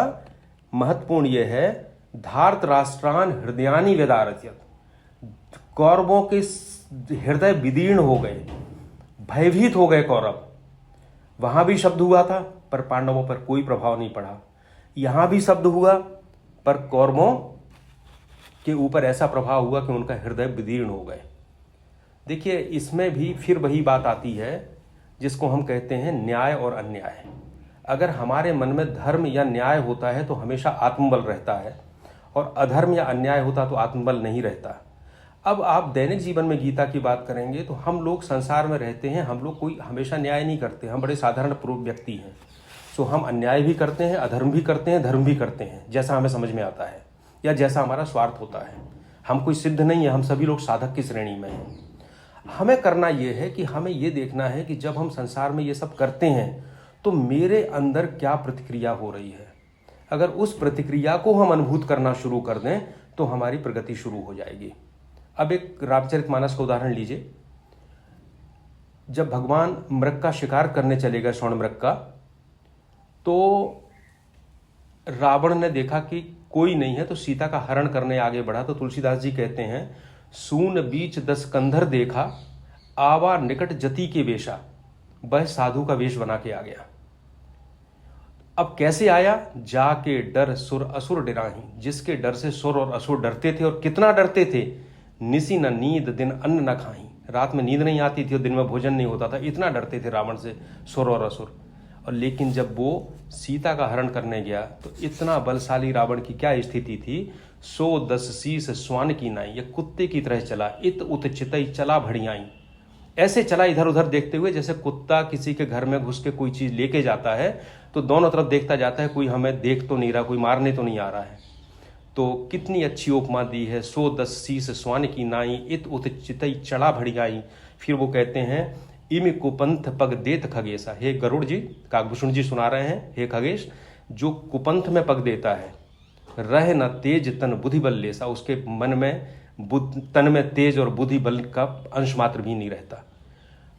महत्वपूर्ण यह है, धार्त राष्ट्रान हृदयानि वेदारयत, कौरवों के हृदय विदीर्ण हो गए, भयभीत हो गए कौरव। वहां भी शब्द हुआ था पर पांडवों पर कोई प्रभाव नहीं पड़ा। यहां भी शब्द हुआ पर कौरवों के ऊपर ऐसा प्रभाव हुआ कि उनका हृदय विदीर्ण हो गए। देखिए, इसमें भी फिर वही बात आती है जिसको हम कहते हैं न्याय और अन्याय। अगर हमारे मन में धर्म या न्याय होता है तो हमेशा आत्मबल रहता है, और अधर्म या अन्याय होता तो आत्मबल नहीं रहता। अब आप दैनिक जीवन में गीता की बात करेंगे तो हम लोग संसार में रहते हैं, हम लोग कोई हमेशा न्याय नहीं करते, हम बड़े साधारण व्यक्ति हैं। सो हम अन्याय भी करते हैं, अधर्म भी करते हैं, धर्म भी करते हैं, जैसा हमें समझ में आता है या जैसा हमारा स्वार्थ होता है। हम कोई सिद्ध नहीं है, हम सभी लोग साधक की श्रेणी में हैं। हमें करना यह है कि हमें यह देखना है कि जब हम संसार में ये सब करते हैं तो मेरे अंदर क्या प्रतिक्रिया हो रही है। अगर उस प्रतिक्रिया को हम अनुभूत करना शुरू कर दें तो हमारी प्रगति शुरू हो जाएगी। अब एक रामचरितमानस का उदाहरण लीजिए। जब भगवान मृग का शिकार करने चले गए, स्वर्ण मृग का, तो रावण ने देखा कि कोई नहीं है तो सीता का हरण करने आगे बढ़ा। तो तुलसीदास जी कहते हैं, सून बीच 10 कंधर देखा, आवा निकट जति के वेशा, वह साधु का वेश बना के आ गया। अब कैसे आया? जाके डर सुर असुर डराही, जिसके डर से सुर और असुर डरते थे। और कितना डरते थे? निसी न नींद दिन अन्न न खाई, रात में नींद नहीं आती थी और दिन में भोजन नहीं होता था, इतना डरते थे रावण से सुर और असुर। और लेकिन जब वो सीता का हरण करने गया तो इतना बलशाली रावण की क्या स्थिति थी, 110 शीस स्वान की नाई, ये कुत्ते की तरह चला, इत उत चितई चला भड़ियाई। ऐसे चला इधर उधर देखते हुए, जैसे कुत्ता किसी के घर में घुस के कोई चीज लेके जाता है तो दोनों तरफ देखता जाता है, कोई हमें देख तो नहीं रहा, कोई मारने तो नहीं आ रहा है। तो कितनी अच्छी उपमा दी है, 110 शीस स्वान की नाई, इत उत चितई चला भड़ियाई। फिर वो कहते हैं, इम कुपंथ पग देत खगेशा। हे गरुड़ जी, काकभूषण जी सुना रहे हैं, हे खगेश, जो कुपंथ में पग देता है, रह न तेज तन बुद्धि बल लेसा, उसके मन में तन में तेज और बुद्धि बल का अंश मात्र भी नहीं रहता।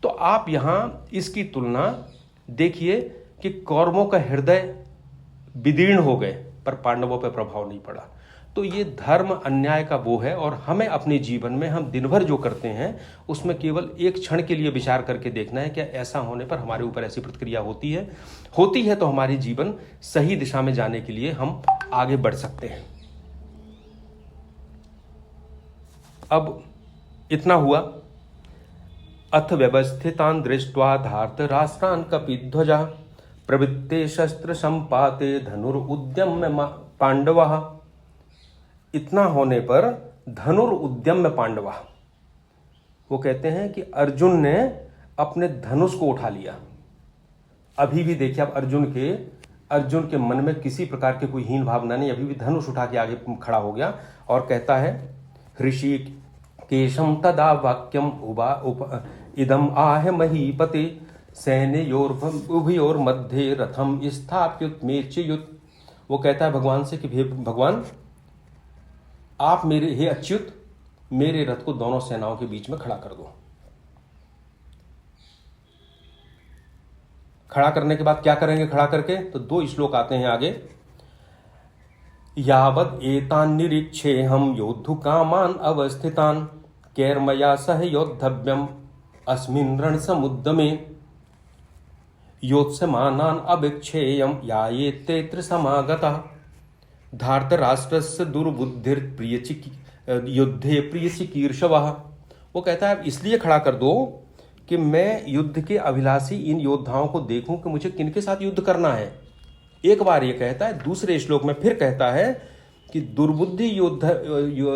तो आप यहाँ इसकी तुलना देखिए कि कौरवों का हृदय विदीर्ण हो गए पर पांडवों पर प्रभाव नहीं पड़ा। तो ये धर्म अन्याय का वो है, और हमें अपने जीवन में हम दिन भर जो करते हैं उसमें केवल एक क्षण के लिए विचार करके देखना है, क्या ऐसा होने पर हमारे ऊपर ऐसी प्रतिक्रिया होती है तो हमारी जीवन सही दिशा में जाने के लिए हम आगे बढ़ सकते हैं। अब इतना हुआ। अथ व्यवस्थितान दृष्ट्वा धार्त राष्ट्रान कपिध्वजा प्रवृत्ते शस्त्र संपाते धनुर उद्यम पांडव। इतना होने पर धनुर्उद्यम में पांडवा, वो कहते हैं कि अर्जुन ने अपने धनुष को उठा लिया। अभी भी देखिए आप अर्जुन के मन में किसी प्रकार की कोई हीन भावना नहीं, अभी भी धनुष उठा के आगे खड़ा हो गया और कहता है ऋषिकेशं तदा वाक्यम इदम आह महीपते सैन्योर मध्य रथम स्थाप्युत। वो कहता है भगवान से कि भगवान आप हे अच्युत मेरे रथ को दोनों सेनाओं के बीच में खड़ा कर दो। खड़ा करने के बाद क्या करेंगे? खड़ा करके तो 2 श्लोक आते हैं आगे। यावद एतान निरीक्षे हम योद्धु कामान अवस्थितान कैर्मया सह योद्धव्यम अस्मिन् रण समुद्यमे योत्समानान अभिक्षेयम यायेतेत्र समागतः धार्तराष्ट्रस्य युद्धे प्रिय चिकीर्षवः। वो कहता है इसलिए खड़ा कर दो कि मैं युद्ध के अभिलाषी इन योद्धाओं को देखूं कि मुझे किनके साथ युद्ध करना है। एक बार ये कहता है, दूसरे श्लोक में फिर कहता है कि दुर्बुद्धि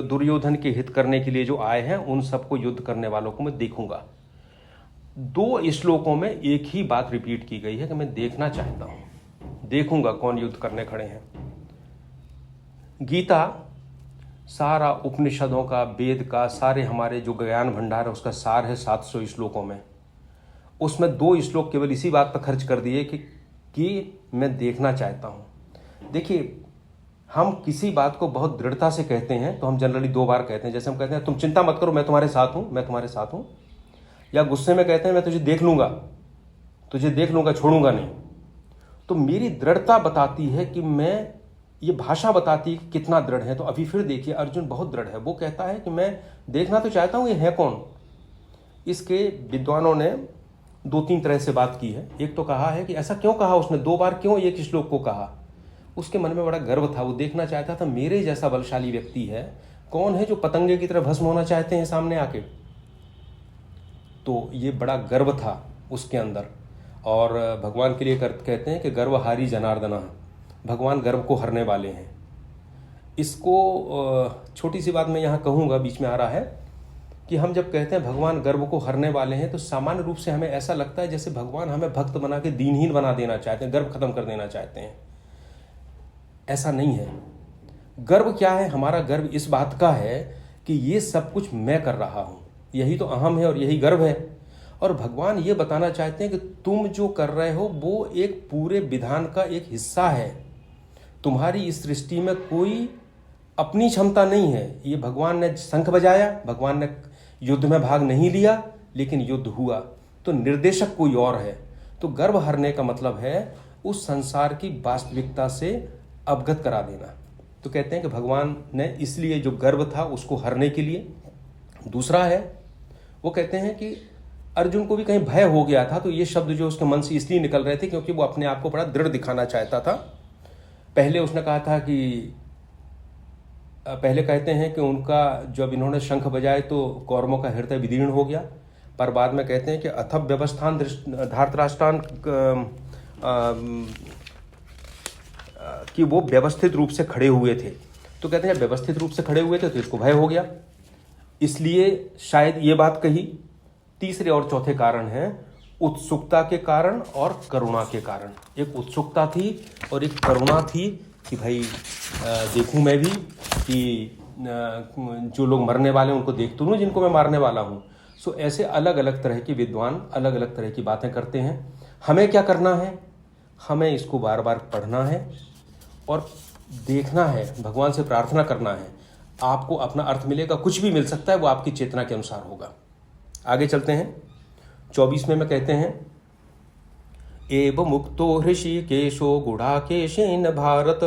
दुर्योधन के हित करने के लिए जो आए हैं उन सबको युद्ध करने वालों को मैं देखूंगा। 2 श्लोकों में एक ही बात रिपीट की गई है कि मैं देखना चाहता हूं, देखूंगा कौन युद्ध करने खड़े हैं। गीता सारा उपनिषदों का, वेद का, सारे हमारे जो ज्ञान भंडार है उसका सार है 700 श्लोकों में। उसमें 2 श्लोक केवल इसी बात पर खर्च कर दिए कि मैं देखना चाहता हूं। देखिए हम किसी बात को बहुत दृढ़ता से कहते हैं तो हम जनरली 2 बार कहते हैं। जैसे हम कहते हैं तुम चिंता मत करो मैं तुम्हारे साथ हूं, मैं तुम्हारे साथ हूं। या गुस्से में कहते हैं मैं तुझे देख लूंगा छोड़ूंगा नहीं। तो मेरी दृढ़ता बताती है कि मैं, ये भाषा बताती है कितना दृढ़ है। तो अभी फिर देखिए अर्जुन बहुत दृढ़ है। वो कहता है कि मैं देखना तो चाहता हूं ये है कौन। इसके विद्वानों ने 2-3 तरह से बात की है। एक तो कहा है कि ऐसा क्यों कहा उसने, 2 बार क्यों एक श्लोक को कहा। उसके मन में बड़ा गर्व था, वो देखना चाहता था मेरे जैसा बलशाली व्यक्ति है कौन है जो पतंगे की तरह भस्म होना चाहते हैं सामने आके। तो ये बड़ा गर्व था उसके अंदर। और भगवान के लिए कहते हैं कि गर्वहारी जनार्दना, भगवान गर्व को हरने वाले हैं। इसको छोटी सी बात मैं यहाँ कहूँगा, बीच में आ रहा है कि हम जब कहते हैं भगवान गर्व को हरने वाले हैं तो सामान्य रूप से हमें ऐसा लगता है जैसे भगवान हमें भक्त बना के दीनहीन बना देना चाहते हैं, गर्व खत्म कर देना चाहते हैं। ऐसा नहीं है। गर्व क्या है? हमारा गर्व इस बात का है कि ये सब कुछ मैं कर रहा हूँ, यही तो अहम है और यही गर्व है। और भगवान ये बताना चाहते हैं कि तुम जो कर रहे हो वो एक पूरे विधान का एक हिस्सा है। तुम्हारी इस सृष्टि में कोई अपनी क्षमता नहीं है। ये भगवान ने शंख बजाया, भगवान ने युद्ध में भाग नहीं लिया, लेकिन युद्ध हुआ, तो निर्देशक कोई और है। तो गर्व हरने का मतलब है उस संसार की वास्तविकता से अवगत करा देना। तो कहते हैं कि भगवान ने इसलिए जो गर्व था उसको हरने के लिए। दूसरा है, वो कहते हैं कि अर्जुन को भी कहीं भय हो गया था, तो ये शब्द जो उसके मन से इसलिए निकल रहे थे क्योंकि वो अपने आप को बड़ा दृढ़ दिखाना चाहता था। पहले उसने कहा था कि, पहले कहते हैं कि उनका जब इन्होंने शंख बजाए तो कौरवों का हृदय विदीर्ण हो गया, पर बाद में कहते हैं कि अथव व्यवस्थान धार्तराष्ट्रान कि वो व्यवस्थित रूप से खड़े हुए थे। तो कहते हैं व्यवस्थित रूप से खड़े हुए थे तो इसको भय हो गया, इसलिए शायद ये बात कही। तीसरे और चौथे कारण हैं उत्सुकता के कारण और करुणा के कारण। एक उत्सुकता थी और एक करुणा थी कि भाई देखूं मैं भी कि जो लोग मरने वाले हैं उनको देख तो लूं जिनको मैं मारने वाला हूं। सो ऐसे अलग अलग तरह के विद्वान अलग अलग तरह की बातें करते हैं। हमें क्या करना है? हमें इसको बार बार पढ़ना है और देखना है, भगवान से प्रार्थना करना है। आपको अपना अर्थ मिलेगा, कुछ भी मिल सकता है, वो आपकी चेतना के अनुसार होगा। आगे चलते हैं। 24वें में कहते हैं एव मुक्तो ऋषिकेशो गुडाकेशेन भारत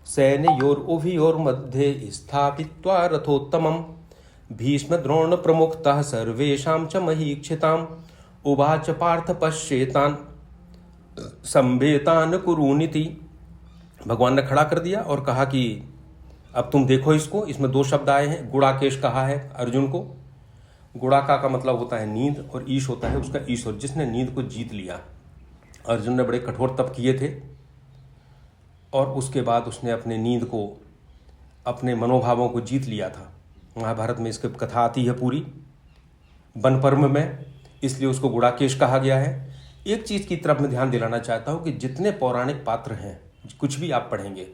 सैन्योर उभयोर मध्ये स्थापित्वा रथोत्तमम् भीष्म द्रोण प्रमुखतः सर्वेषां च महीक्षिताम् उवाच पार्थ पश्येतान् संवेतान कुरूनिति। भगवान ने खड़ा कर दिया और कहा कि अब तुम देखो इसको। इसमें 2 शब्द आए हैं। गुड़ाकेश कहा है अर्जुन को। गुड़ाका का मतलब होता है नींद और ईश होता है उसका ईश्वर, जिसने नींद को जीत लिया। अर्जुन ने बड़े कठोर तप किए थे और उसके बाद उसने अपने नींद को अपने मनोभावों को जीत लिया था। महाभारत में इसकी कथा आती है पूरी, वन पर्व में, इसलिए उसको गुड़ाकेश कहा गया है। एक चीज़ की तरफ मैं ध्यान दिलाना चाहता हूँ कि जितने पौराणिक पात्र हैं, कुछ भी आप पढ़ेंगे,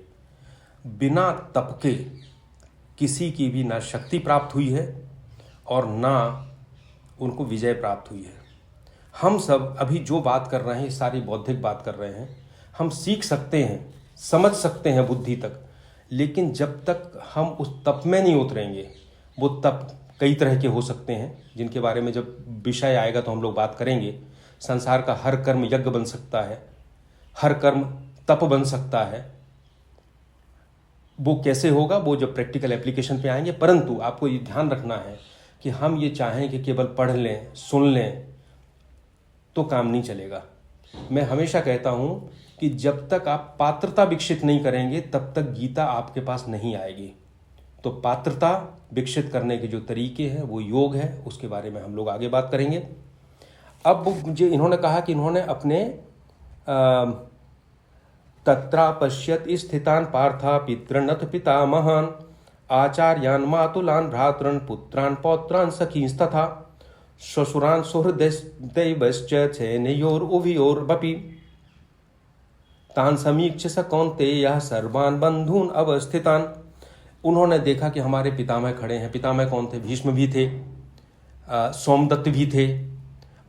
बिना तप के किसी की भी ना शक्ति प्राप्त हुई है और ना उनको विजय प्राप्त हुई है। हम सब अभी जो बात कर रहे हैं, सारी बौद्धिक बात कर रहे हैं, हम सीख सकते हैं, समझ सकते हैं बुद्धि तक, लेकिन जब तक हम उस तप में नहीं उतरेंगे, वो तप कई तरह के हो सकते हैं, जिनके बारे में जब विषय आएगा तो हम लोग बात करेंगे। संसार का हर कर्म यज्ञ बन सकता है, हर कर्म तप बन सकता है। वो कैसे होगा, वो जब प्रैक्टिकल एप्लीकेशन पे आएंगे। परंतु आपको ये ध्यान रखना है कि हम ये चाहें कि केवल पढ़ लें, सुन लें तो काम नहीं चलेगा। मैं हमेशा कहता हूँ कि जब तक आप पात्रता विकसित नहीं करेंगे तब तक गीता आपके पास नहीं आएगी। तो पात्रता विकसित करने के जो तरीके हैं वो योग है, उसके बारे में हम लोग आगे बात करेंगे। अब मुझे इन्होंने कहा कि इन्होंने अपने तत्रा पश्यत स्थितान पार्था पितृनथ पितामहान आचार्यान मातुलान भ्रातृन पुत्रान पौत्रान सखींस्तथा श्वशुरान सुहृदैवश्च छेनयोर उभयोर बपि तान समीक्ष स कौन्तेयः सर्वान् बंधून अवस्थितान। उन्होंने देखा कि हमारे पितामह खड़े हैं। पितामह कौन थे? भीष्म भी थे, सोमदत्त भी थे,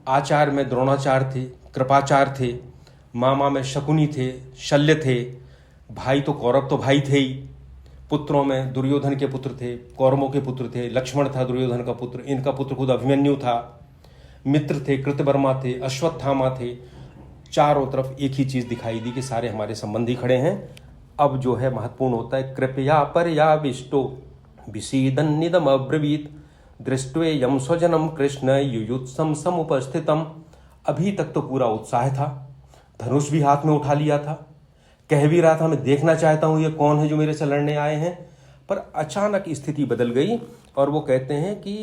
आचार्य में द्रोणाचार्य थे, कृपाचार्य थे, मामा में शकुनी थे, शल्य थे, भाई तो कौरव तो भाई थे ही, पुत्रों में दुर्योधन के पुत्र थे, कौरवों के पुत्र थे, लक्ष्मण था दुर्योधन का पुत्र, इनका पुत्र खुद अभिमन्यु था, मित्र थे, कृतवर्मा थे, अश्वत्थामा थे। चारों तरफ एक ही चीज़ दिखाई दी कि सारे हमारे संबंधी खड़े हैं। अब जो है महत्वपूर्ण होता है, कृपया पर्याविष्टो विषीदन्निदम अब्रवीत दृष्ट्वेयं स्वजनम कृष्ण युयुत्सम समुपस्थितम। अभी तक तो पूरा उत्साह था, धनुष भी हाथ में उठा लिया था, कह भी रहा था मैं देखना चाहता हूं ये कौन है जो मेरे से लड़ने आए हैं। पर अचानक स्थिति बदल गई और वो कहते हैं कि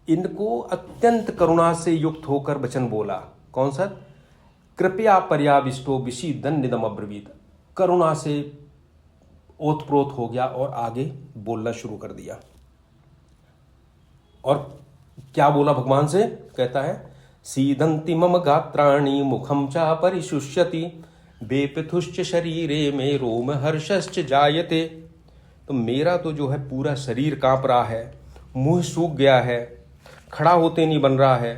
इनको अत्यंत करुणा से युक्त होकर वचन बोला। कौन सा? कृपया पर्याविष्टो विषीदन्निदम अब्रवीत। करुणा से ओतप्रोत हो गया और आगे बोलना शुरू कर दिया। और क्या बोला भगवान से? कहता है सीदंति मम गात्राणि मुखम चा परिशुष्यति बेपिथुश्च शरीरे में रोम हर्षश्च जायते। तो मेरा तो जो है पूरा शरीर कांप रहा है, मुंह सूख गया है, खड़ा होते नहीं बन रहा है,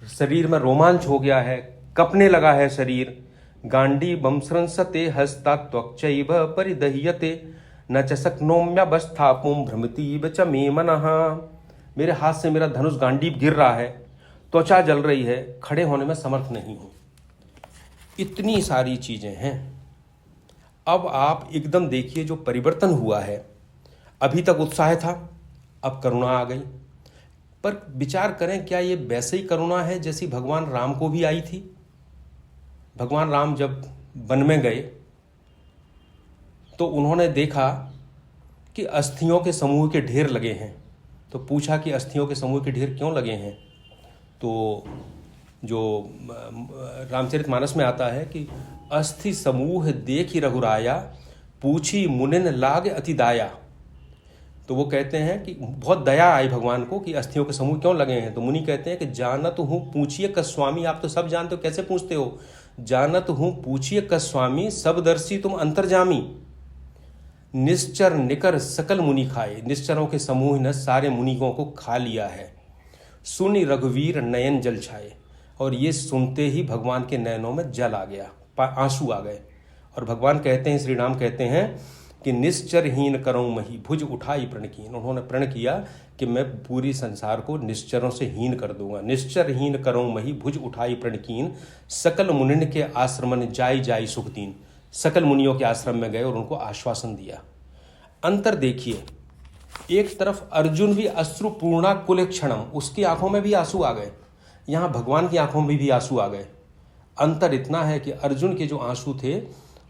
शरीर में रोमांच हो गया है, कपने लगा है शरीर। गांडी बंसंसते हस्ता त्वक्चैव परिदह्यते न च शक्नोम्यवस्थापुं भ्रमतीव च मे मनः। मेरे हाथ से मेरा धनुष गांडीव गिर रहा है, त्वचा जल रही है, खड़े होने में समर्थ नहीं हूं। इतनी सारी चीजें हैं। अब आप एकदम देखिए जो परिवर्तन हुआ है। अभी तक उत्साह था, अब करुणा आ गई। पर विचार करें, क्या ये वैसे ही करुणा है जैसी भगवान राम को भी आई थी? भगवान राम जब वन में गए तो उन्होंने देखा कि अस्थियों के समूह के ढेर लगे हैं। तो पूछा कि अस्थियों के समूह के ढेर क्यों लगे हैं? तो जो रामचरितमानस में आता है कि अस्थि समूह देखि रघुराया पूछी मुनिन लाग अति दाया। तो वो कहते हैं कि बहुत दया आई भगवान को कि अस्थियों के समूह क्यों लगे हैं। तो मुनि कहते हैं कि जानत हूँ पूछिए कस्वामी। आप तो सब जानते हो, कैसे पूछते हो? जानत हूँ पूछिए कस्वामी सबदर्शी तुम अंतर्जामी। निश्चर निकर सकल मुनि खाए। निश्चरों के समूह ने सारे मुनियों को खा लिया है। सुनि रघुवीर नयन जल छाए। और ये सुनते ही भगवान के नयनों में जल आ गया, आंसू आ गए। और भगवान कहते हैं, श्री राम कहते हैं कि निश्चरहीन करऊं मही भुज उठाई प्रण कीन। उन्होंने प्रण किया कि मैं पूरी संसार को निश्चरों से हीन कर दूंगा। निश्चरहीन करऊं मही भुज उठाई प्रण कीन सकल मुनिन के आश्रमन जाई जाई सुख दीन। सकल मुनियों के आश्रम में गए और उनको आश्वासन दिया। अंतर देखिए, एक तरफ अर्जुन भी अश्रुपूर्णा कुल क्षणम, उसकी आंखों में भी आंसू आ गए। यहाँ भगवान की आंखों में भी आंसू आ गए। अंतर इतना है कि अर्जुन के जो आंसू थे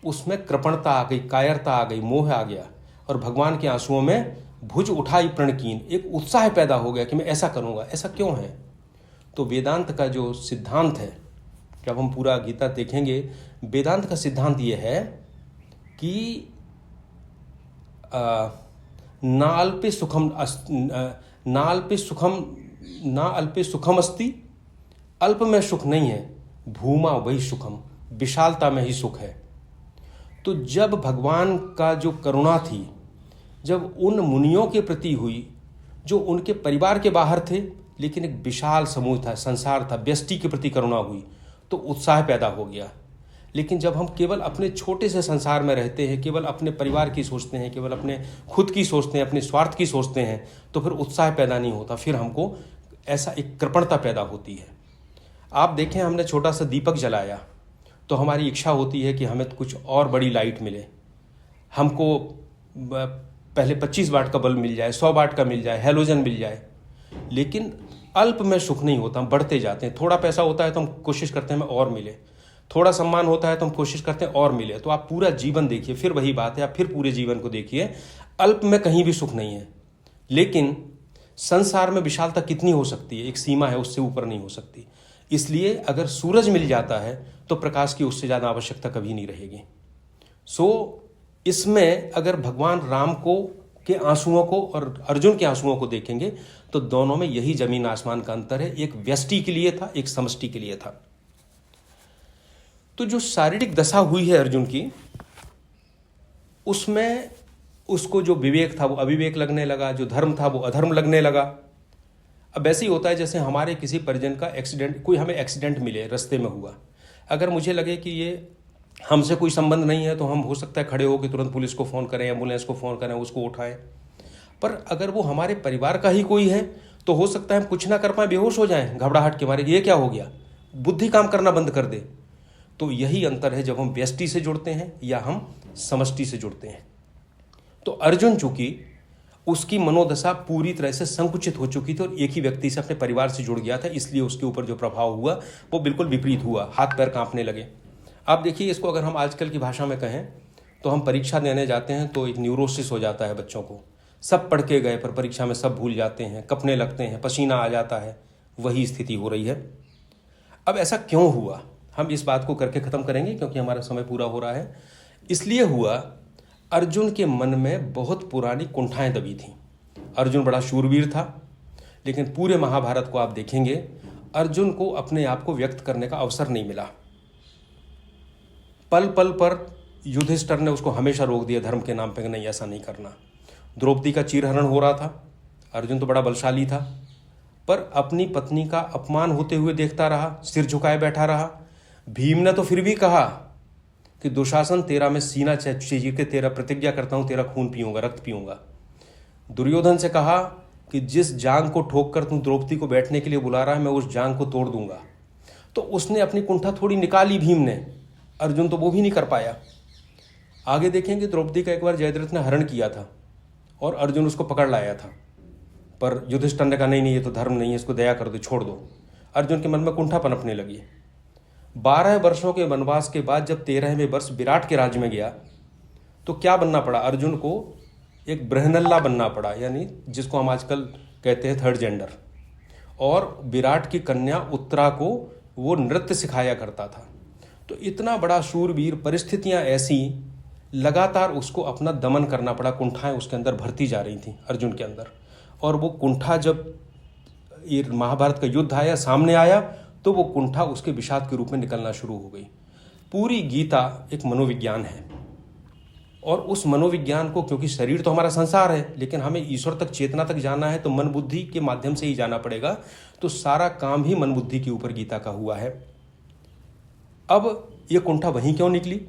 उसमें कृपणता आ गई, कायरता आ गई, मोह आ गया। और भगवान के आंसुओं में भुज उठाई प्रणकीन, एक उत्साह पैदा हो गया कि मैं ऐसा करूंगा। ऐसा क्यों है? तो वेदांत का जो सिद्धांत है, जब हम पूरा गीता देखेंगे, वेदांत का सिद्धांत यह है कि ना अल्पे सुखम ना अल्पे सुखम अस्ति, अल्प में सुख नहीं है, भूमा वही सुखम, विशालता में ही सुख है। तो जब भगवान का जो करुणा थी, जब उन मुनियों के प्रति हुई जो उनके परिवार के बाहर थे, लेकिन एक विशाल समूह था, संसार था, व्यष्टि के प्रति करुणा हुई, तो उत्साह पैदा हो गया। लेकिन जब हम केवल अपने छोटे से संसार में रहते हैं, केवल अपने परिवार की सोचते हैं, केवल अपने खुद की सोचते हैं, अपने स्वार्थ की सोचते हैं, तो फिर उत्साह पैदा नहीं होता, फिर हमको ऐसा एक कृपणता पैदा होती है। आप देखें, हमने छोटा सा दीपक जलाया तो हमारी इच्छा होती है कि हमें कुछ और बड़ी लाइट मिले, हमको पहले 25 वाट का बल्ब मिल जाए, 100 वाट का मिल जाए, हैलोजन मिल जाए। लेकिन अल्प में सुख नहीं होता, हम बढ़ते जाते हैं। थोड़ा पैसा होता है तो हम कोशिश करते हैं हमें और मिले, थोड़ा सम्मान होता है तो हम कोशिश करते हैं और मिले। तो आप पूरा जीवन देखिए, फिर वही बात है, आप फिर पूरे जीवन को देखिए, अल्प में कहीं भी सुख नहीं है। लेकिन संसार में विशालता कितनी हो सकती है, एक सीमा है, उससे ऊपर नहीं हो सकती। इसलिए अगर सूरज मिल जाता है तो प्रकाश की उससे ज़्यादा आवश्यकता कभी नहीं रहेगी। इसमें अगर भगवान राम को के आंसुओं को और अर्जुन के आंसुओं को देखेंगे तो दोनों में यही जमीन आसमान का अंतर है। एक व्यष्टि के लिए था, एक समष्टि के लिए था। तो जो शारीरिक दशा हुई है अर्जुन की, उसमें उसको जो विवेक था वो अविवेक लगने लगा, जो धर्म था वो अधर्म लगने लगा। अब ऐसे ही होता है जैसे हमारे किसी परिजन का एक्सीडेंट, कोई हमें एक्सीडेंट मिले, रास्ते में हुआ, अगर मुझे लगे कि ये हमसे कोई संबंध नहीं है तो हम हो सकता है खड़े होकर तुरंत पुलिस को फ़ोन करें, एम्बुलेंस को फ़ोन करें, उसको उठाएं। पर अगर वो हमारे परिवार का ही कोई है तो हो सकता है हम कुछ ना कर पाएँ, बेहोश हो जाएं घबराहट के मारे, ये क्या हो गया, बुद्धि काम करना बंद कर दे। तो यही अंतर है जब हम व्यष्टि से जुड़ते हैं या हम समष्टि से जुड़ते हैं। तो अर्जुन चूंकि उसकी मनोदशा पूरी तरह से संकुचित हो चुकी थी और एक ही व्यक्ति से, अपने परिवार से जुड़ गया था, इसलिए उसके ऊपर जो प्रभाव हुआ वो बिल्कुल विपरीत हुआ, हाथ पैर कांपने लगे। आप देखिए, इसको अगर हम आजकल की भाषा में कहें तो हम परीक्षा देने जाते हैं तो एक न्यूरोसिस हो जाता है बच्चों को, सब पढ़ के गए पर परीक्षा में सब भूल जाते हैं, कपने लगते हैं, पसीना आ जाता है, वही स्थिति हो रही है। अब ऐसा क्यों हुआ, हम इस बात को करके ख़त्म करेंगे क्योंकि हमारा समय पूरा हो रहा है। इसलिए हुआ, अर्जुन के मन में बहुत पुरानी कुंठाएं दबी थीं। अर्जुन बड़ा शूरवीर था, लेकिन पूरे महाभारत को आप देखेंगे, अर्जुन को अपने आप को व्यक्त करने का अवसर नहीं मिला। पल पल पर युधिष्ठिर ने उसको हमेशा रोक दिया धर्म के नाम पे, नहीं ऐसा नहीं करना। द्रौपदी का चीरहरण हो रहा था, अर्जुन तो बड़ा बलशाली था, पर अपनी पत्नी का अपमान होते हुए देखता रहा, सिर झुकाए बैठा रहा। भीम ने तो फिर भी कहा कि दुशासन, तेरा मैं सीना चीर के तेरा प्रतिज्ञा करता हूं, तेरा खून पीऊंगा, रक्त पीऊंगा। दुर्योधन से कहा कि जिस जांग को ठोक कर तू द्रौपदी को बैठने के लिए बुला रहा है, मैं उस जांग को तोड़ दूंगा। तो उसने अपनी कुंठा थोड़ी निकाली भीम ने, अर्जुन तो वो भी नहीं कर पाया। आगे देखेंगे, द्रौपदी का एक बार जयद्रथ ने हरण किया था और अर्जुन उसको पकड़ लाया था, पर युधिष्ठिर ने कहा नहीं नहीं, ये तो धर्म नहीं है, इसको दया कर दो, छोड़ दो। अर्जुन के मन में कुंठा पनपने लगी। 12 वर्षों के वनवास के बाद जब 13वें वर्ष विराट के राज्य में गया तो क्या बनना पड़ा अर्जुन को, एक बृहनल्ला बनना पड़ा, यानी जिसको हम आजकल कहते हैं थर्ड जेंडर। और विराट की कन्या उत्तरा को वो नृत्य सिखाया करता था। तो इतना बड़ा शूरवीर, परिस्थितियां ऐसी, लगातार उसको अपना दमन करना पड़ा, कुंठाएं उसके अंदर भरती जा रही थी अर्जुन के अंदर। और वो कुंठा, जब ये महाभारत का युद्ध आया, सामने आया, तो वो कुंठा उसके विषाद के रूप में निकलना शुरू हो गई। पूरी गीता एक मनोविज्ञान है, और उस मनोविज्ञान को, क्योंकि शरीर तो हमारा संसार है, लेकिन हमें ईश्वर तक, चेतना तक जाना है तो मन बुद्धि के माध्यम से ही जाना पड़ेगा। तो सारा काम ही मन बुद्धि के ऊपर गीता का हुआ है। अब ये कुंठा वहीं क्यों निकली?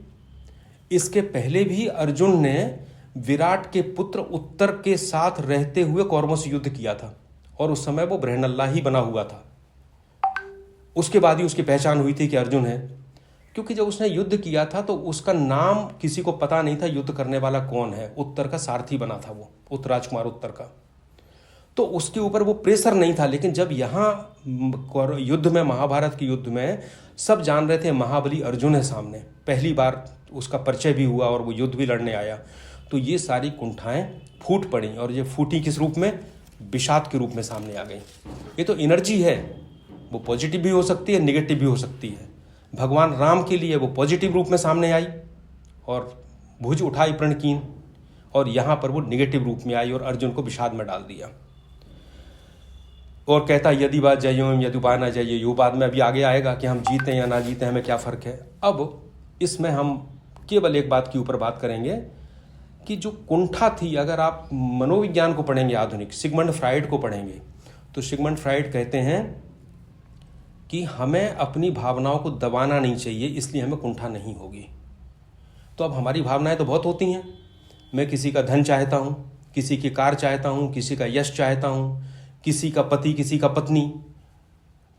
इसके पहले भी अर्जुन ने विराट के पुत्र उत्तर के साथ रहते हुए कौरवों से युद्ध किया था, और उस समय वो बृहनल्ला ही बना हुआ था। उसके बाद ही उसकी पहचान हुई थी कि अर्जुन है, क्योंकि जब उसने युद्ध किया था तो उसका नाम किसी को पता नहीं था, युद्ध करने वाला कौन है। उत्तर का सारथी बना था वो, उत्तराजकुमार उत्तर का, तो उसके ऊपर वो प्रेशर नहीं था। लेकिन जब यहाँ युद्ध में, महाभारत के युद्ध में, सब जान रहे थे महाबली अर्जुन है सामने, पहली बार उसका परिचय भी हुआ और वो युद्ध भी लड़ने आया, तो ये सारी कुंठाएं फूट पड़ी। और ये फूटी किस रूप में? विषाद के रूप में सामने आ गई। ये तो एनर्जी है, वो पॉजिटिव भी हो सकती है, निगेटिव भी हो सकती है। भगवान राम के लिए वो पॉजिटिव रूप में सामने आई और भुज उठाई प्रणकीन, और यहाँ पर वो निगेटिव रूप में आई और अर्जुन को विषाद में डाल दिया। और कहता यदि बात जयो यदि बा ना जाइए, यो बाद में अभी आगे आएगा कि हम जीते या ना जीते हमें क्या फ़र्क है। अब इसमें हम केवल एक बात के ऊपर बात करेंगे कि जो कुंठा थी, अगर आप मनोविज्ञान को पढ़ेंगे आधुनिक, सिगमंड फ्राइड को पढ़ेंगे, तो सिगमंड फ्राइड कहते हैं कि हमें अपनी भावनाओं को दबाना नहीं चाहिए, इसलिए हमें कुंठा नहीं होगी। तो अब हमारी भावनाएं तो बहुत होती हैं। मैं किसी का धन चाहता हूँ, किसी की कार चाहता हूँ, किसी का यश चाहता हूँ, किसी का पति, किसी का पत्नी।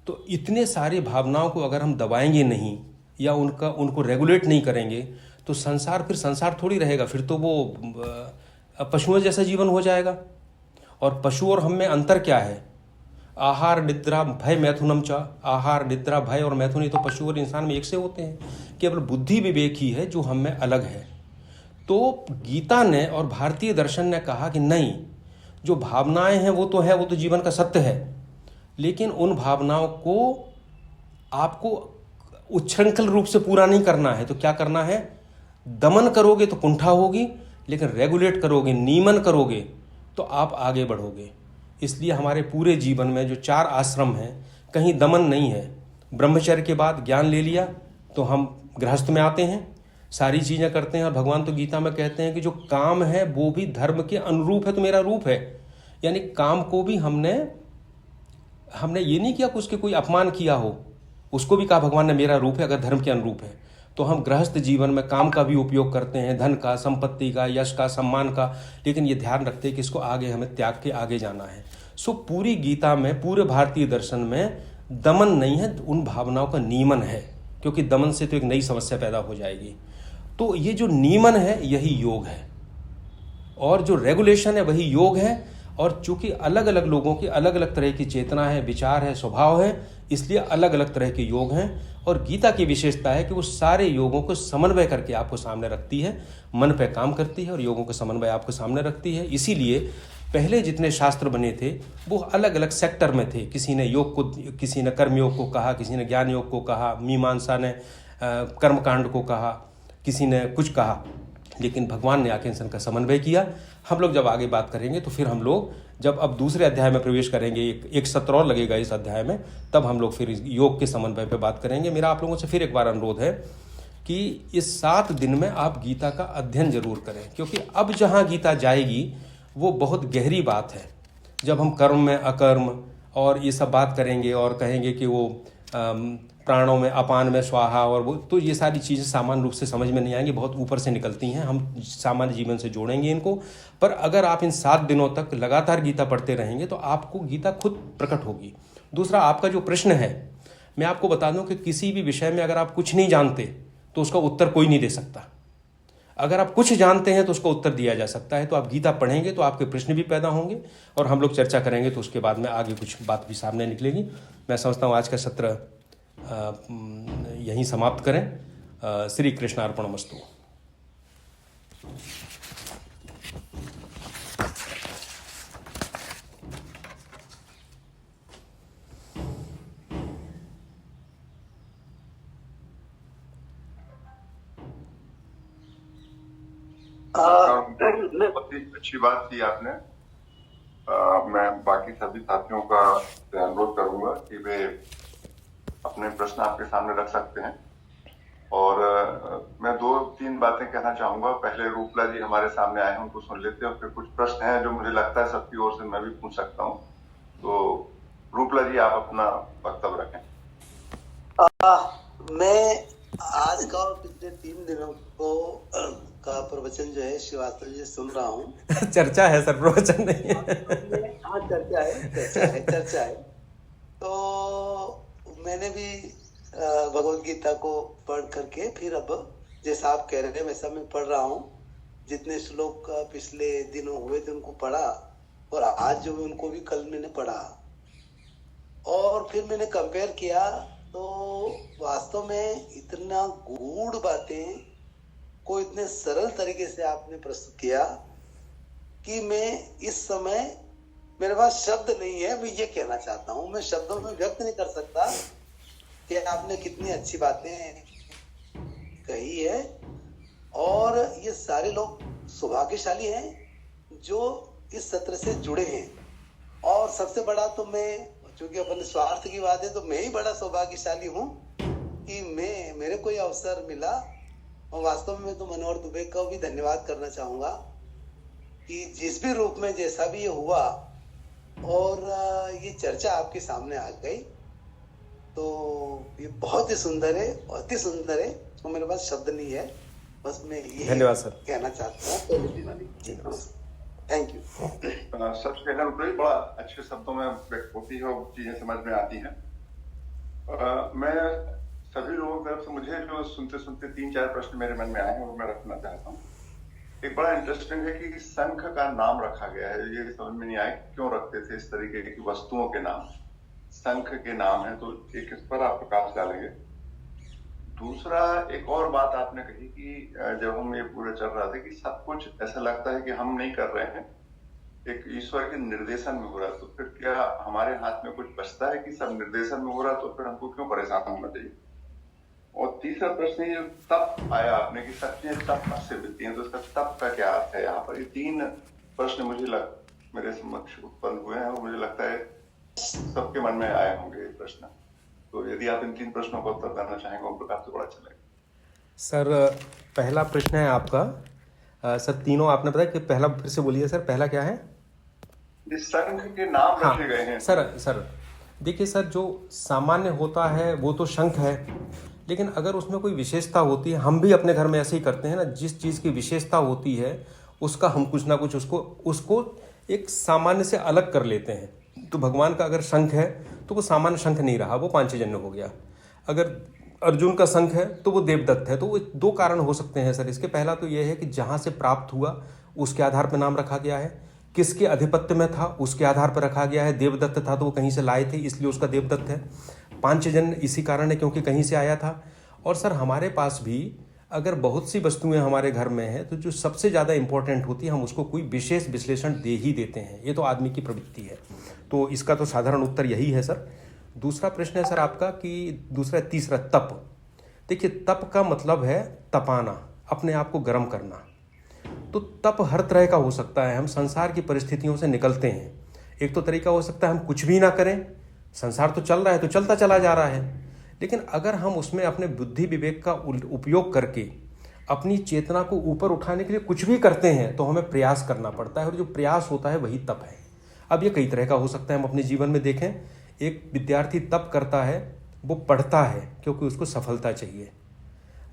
तो इतने सारे भावनाओं को अगर हम दबाएंगे नहीं या उनको रेगुलेट नहीं करेंगे तो संसार फिर संसार थोड़ी रहेगा, फिर तो वो पशुओं जैसा जीवन हो जाएगा। और पशु और हम में अंतर क्या है? आहार निद्रा भय मैथुनम च। आहार निद्रा भय और मैथुन, ये तो पशु और इंसान में एक से होते हैं। केवल बुद्धि विवेक ही है जो हम में अलग है। तो गीता ने और भारतीय दर्शन ने कहा कि नहीं, जो भावनाएं हैं वो तो है, वो तो जीवन का सत्य है, लेकिन उन भावनाओं को आपको उच्छृंखल रूप से पूरा नहीं करना है। तो क्या करना है? दमन करोगे तो कुंठा होगी, लेकिन रेगुलेट करोगे, नियमन करोगे तो आप आगे बढ़ोगे। इसलिए हमारे पूरे जीवन में जो 4 आश्रम हैं, कहीं दमन नहीं है। ब्रह्मचर्य के बाद ज्ञान ले लिया तो हम गृहस्थ में आते हैं, सारी चीज़ें करते हैं। और भगवान तो गीता में कहते हैं कि जो काम है वो भी धर्म के अनुरूप है तो मेरा रूप है। यानी काम को भी हमने ये नहीं किया कि उसके कोई अपमान किया हो, उसको भी कहा भगवान ने मेरा रूप है अगर धर्म के अनुरूप है। तो हम गृहस्थ जीवन में काम का भी उपयोग करते हैं, धन का, संपत्ति का, यश का, सम्मान का, लेकिन ये ध्यान रखते हैं कि इसको आगे हमें त्याग के आगे जाना है। सो पूरी गीता में, पूरे भारतीय दर्शन में दमन नहीं है, उन भावनाओं का नियमन है, क्योंकि दमन से तो एक नई समस्या पैदा हो जाएगी। तो ये जो नियमन है यही योग है, और जो रेगुलेशन है वही योग है। और चूंकि अलग अलग लोगों की अलग अलग तरह की चेतना है, विचार है, स्वभाव है, इसलिए अलग अलग तरह के योग हैं। और गीता की विशेषता है कि वो सारे योगों को समन्वय करके आपको सामने रखती है, मन पे काम करती है और योगों का समन्वय आपको सामने रखती है। इसीलिए पहले जितने शास्त्र बने थे वो अलग अलग सेक्टर में थे। किसी ने योग को, किसी ने कर्म योग को कहा, किसी ने ज्ञान योग को कहा, मीमांसा ने कर्मकांड को कहा, किसी ने कुछ कहा, लेकिन भगवान ने आके इन का समन्वय किया। हम लोग जब आगे बात करेंगे तो फिर हम लोग जब अब दूसरे अध्याय में प्रवेश करेंगे, एक सत्र और लगेगा इस अध्याय में, तब हम लोग फिर योग के समन्वय पे बात करेंगे। मेरा आप लोगों से फिर एक बार अनुरोध है कि इस 7 दिन में आप गीता का अध्ययन जरूर करें, क्योंकि अब जहाँ गीता जाएगी वो बहुत गहरी बात है। जब हम कर्म में अकर्म और ये सब बात करेंगे और कहेंगे कि वो प्राणों में अपान में स्वाहा और वो, तो ये सारी चीज़ें सामान्य रूप से समझ में नहीं आएंगी, बहुत ऊपर से निकलती हैं। हम सामान्य जीवन से जोड़ेंगे इनको। पर अगर आप इन 7 दिनों तक लगातार गीता पढ़ते रहेंगे तो आपको गीता खुद प्रकट होगी। दूसरा, आपका जो प्रश्न है, मैं आपको बता दूं कि किसी भी विषय में अगर आप कुछ नहीं जानते तो उसका उत्तर कोई नहीं दे सकता। अगर आप कुछ जानते हैं तो उसका उत्तर दिया जा सकता है। तो आप गीता पढ़ेंगे तो आपके प्रश्न भी पैदा होंगे और हम लोग चर्चा करेंगे तो उसके बाद में आगे कुछ बात भी सामने निकलेगी। मैं समझता हूँ आज का सत्र यहीं समाप्त करें। श्री कृष्णार्पणमस्तु। बहुत ही अच्छी बात की आपने। मैं बाकी सभी साथियों का अनुरोध करूंगा कि वे अपने प्रश्न आपके सामने रख सकते हैं। और मैं 2-3 बातें कहना चाहूंगा। पहले रूपला जी हमारे सामने आए हैं, उनको सुन लेते हैं, और फिर कुछ प्रश्न हैं जो मुझे लगता है सबकी ओर से मैं भी पूछ सकता हूँ। तो रूपला जी, आप अपना वक्तव्य रखें। मैं आज का और पिछले 3 दिनों का प्रवचन जो है श्रीवास्तव जी सुन रहा हूँ। चर्चा है सर, प्रवचन नहीं है। हाँ, चर्चा है। तो मैंने भी भगवत गीता को पढ़ करके फिर अब जैसा आप कह रहे हैं वैसा मैं पढ़ रहा हूँ। जितने श्लोक पिछले दिनों हुए थे उनको पढ़ा, और आज जो उनको भी कल मैंने पढ़ा, और फिर मैंने कंपेयर किया तो वास्तव में इतना गूढ़ बातें को इतने सरल तरीके से आपने प्रस्तुत किया कि मैं इस समय, मेरे पास शब्द नहीं है। मैं ये कहना चाहता हूँ, मैं शब्दों में व्यक्त नहीं कर सकता कि आपने कितनी अच्छी बातें कही है। और ये सारे लोग सौभाग्यशाली हैं जो इस सत्र से जुड़े हैं। और सबसे बड़ा तो मैं, चूंकि अपन स्वार्थ की बात है, तो मैं ही बड़ा सौभाग्यशाली हूँ कि मेरे को ये अवसर मिला। और वास्तव में तो मनोहर दुबे का भी धन्यवाद करना चाहूंगा कि जिस भी रूप में जैसा भी ये हुआ और ये चर्चा आपके सामने आ गई, तो ये बहुत ही सुंदर है, अति सुंदर है। तो मेरे पास शब्द नहीं है, बस मैं ये धन्यवाद सर कहना चाहता हूँ। Thank you. सबसे पहले बड़ा अच्छे शब्दों में व्यक्त होती है और चीजें समझ में आती हैं। मैं सभी लोगों की तरफ से, मुझे जो सुनते सुनते 3-4 प्रश्न मेरे मन में आए हैं वो मैं रखना चाहता हूँ। एक बड़ा इंटरेस्टिंग है कि शंख का नाम रखा गया है। ये समझ में नहीं आया क्यों रखते थे इस तरीके की वस्तुओं के नाम, शंख के नाम है, तो एक इस पर आप प्रकाश डालेंगे। दूसरा, एक और बात आपने कही कि जब हम ये पूरे चल रहा था कि सब कुछ ऐसा लगता है कि हम नहीं कर रहे हैं, एक ईश्वर के निर्देशन में हो रहा है, तो फिर क्या हमारे हाथ में कुछ बचता है कि सब निर्देशन में हो रहा है, तो फिर हमको क्यों परेशान होना चाहिए। और तीसरा प्रश्न, ये तप आया आपने कि सच्चे तप से मिलती हैं, तो इसका तप का क्या अर्थ है यहाँ पर। ये 3 प्रश्न मेरे समक्ष उत्पन्न हुए हैं और मुझे लगता है सबके मन में आए होंगे ये प्रश्न। तो यदि आप इन 3 प्रश्नों का उत्तर देना चाहेंगे उन प्रकार से बड़ा अच्छा लगेगा। सर, पहला प्रश्न है आपका। सर, तीनों आपने बताया कि पहला फिर से बोलिए सर, पहला क्या है। जिस शंख के नाम रखे गए हैं। सर देखिए सर, जो सामान्य होता है वो तो शंख है, लेकिन अगर उसमें कोई विशेषता होती है, हम भी अपने घर में ऐसे ही करते हैं ना, जिस चीज़ की विशेषता होती है उसका हम कुछ ना कुछ उसको एक सामान्य से अलग कर लेते हैं। तो भगवान का अगर शंख है तो वो सामान्य शंख नहीं रहा, वो पांचजन्य हो गया। अगर अर्जुन का शंख है तो वो देवदत्त है। तो वो 2 कारण हो सकते हैं सर इसके। पहला तो ये है कि जहाँ से प्राप्त हुआ उसके आधार पर नाम रखा गया है, किसके अधिपत्य में था उसके आधार पर रखा गया है। देवदत्त था तो वो कहीं से लाए थे, इसलिए उसका देवदत्त है। पांचजन्य इसी कारण है क्योंकि कहीं से आया था। और सर, हमारे पास भी अगर बहुत सी वस्तुएं हमारे घर में हैं तो जो सबसे ज़्यादा इंपॉर्टेंट होती है हम उसको कोई विशेष विश्लेषण दे ही देते हैं। ये तो आदमी की प्रवृत्ति है। तो इसका तो साधारण उत्तर यही है सर। दूसरा प्रश्न है सर आपका कि तीसरा तप। देखिए, तप का मतलब है तपाना, अपने आप को गर्म करना। तो तप हर तरह का हो सकता है। हम संसार की परिस्थितियों से निकलते हैं। एक तो तरीका हो सकता है हम कुछ भी ना करें, संसार तो चल रहा है तो चलता चला जा रहा है, लेकिन अगर हम उसमें अपने बुद्धि विवेक का उपयोग करके अपनी चेतना को ऊपर उठाने के लिए कुछ भी करते हैं तो हमें प्रयास करना पड़ता है, और जो प्रयास होता है वही तप है। अब ये कई तरह का हो सकता है। हम अपने जीवन में देखें, एक विद्यार्थी तप करता है, वो पढ़ता है क्योंकि उसको सफलता चाहिए।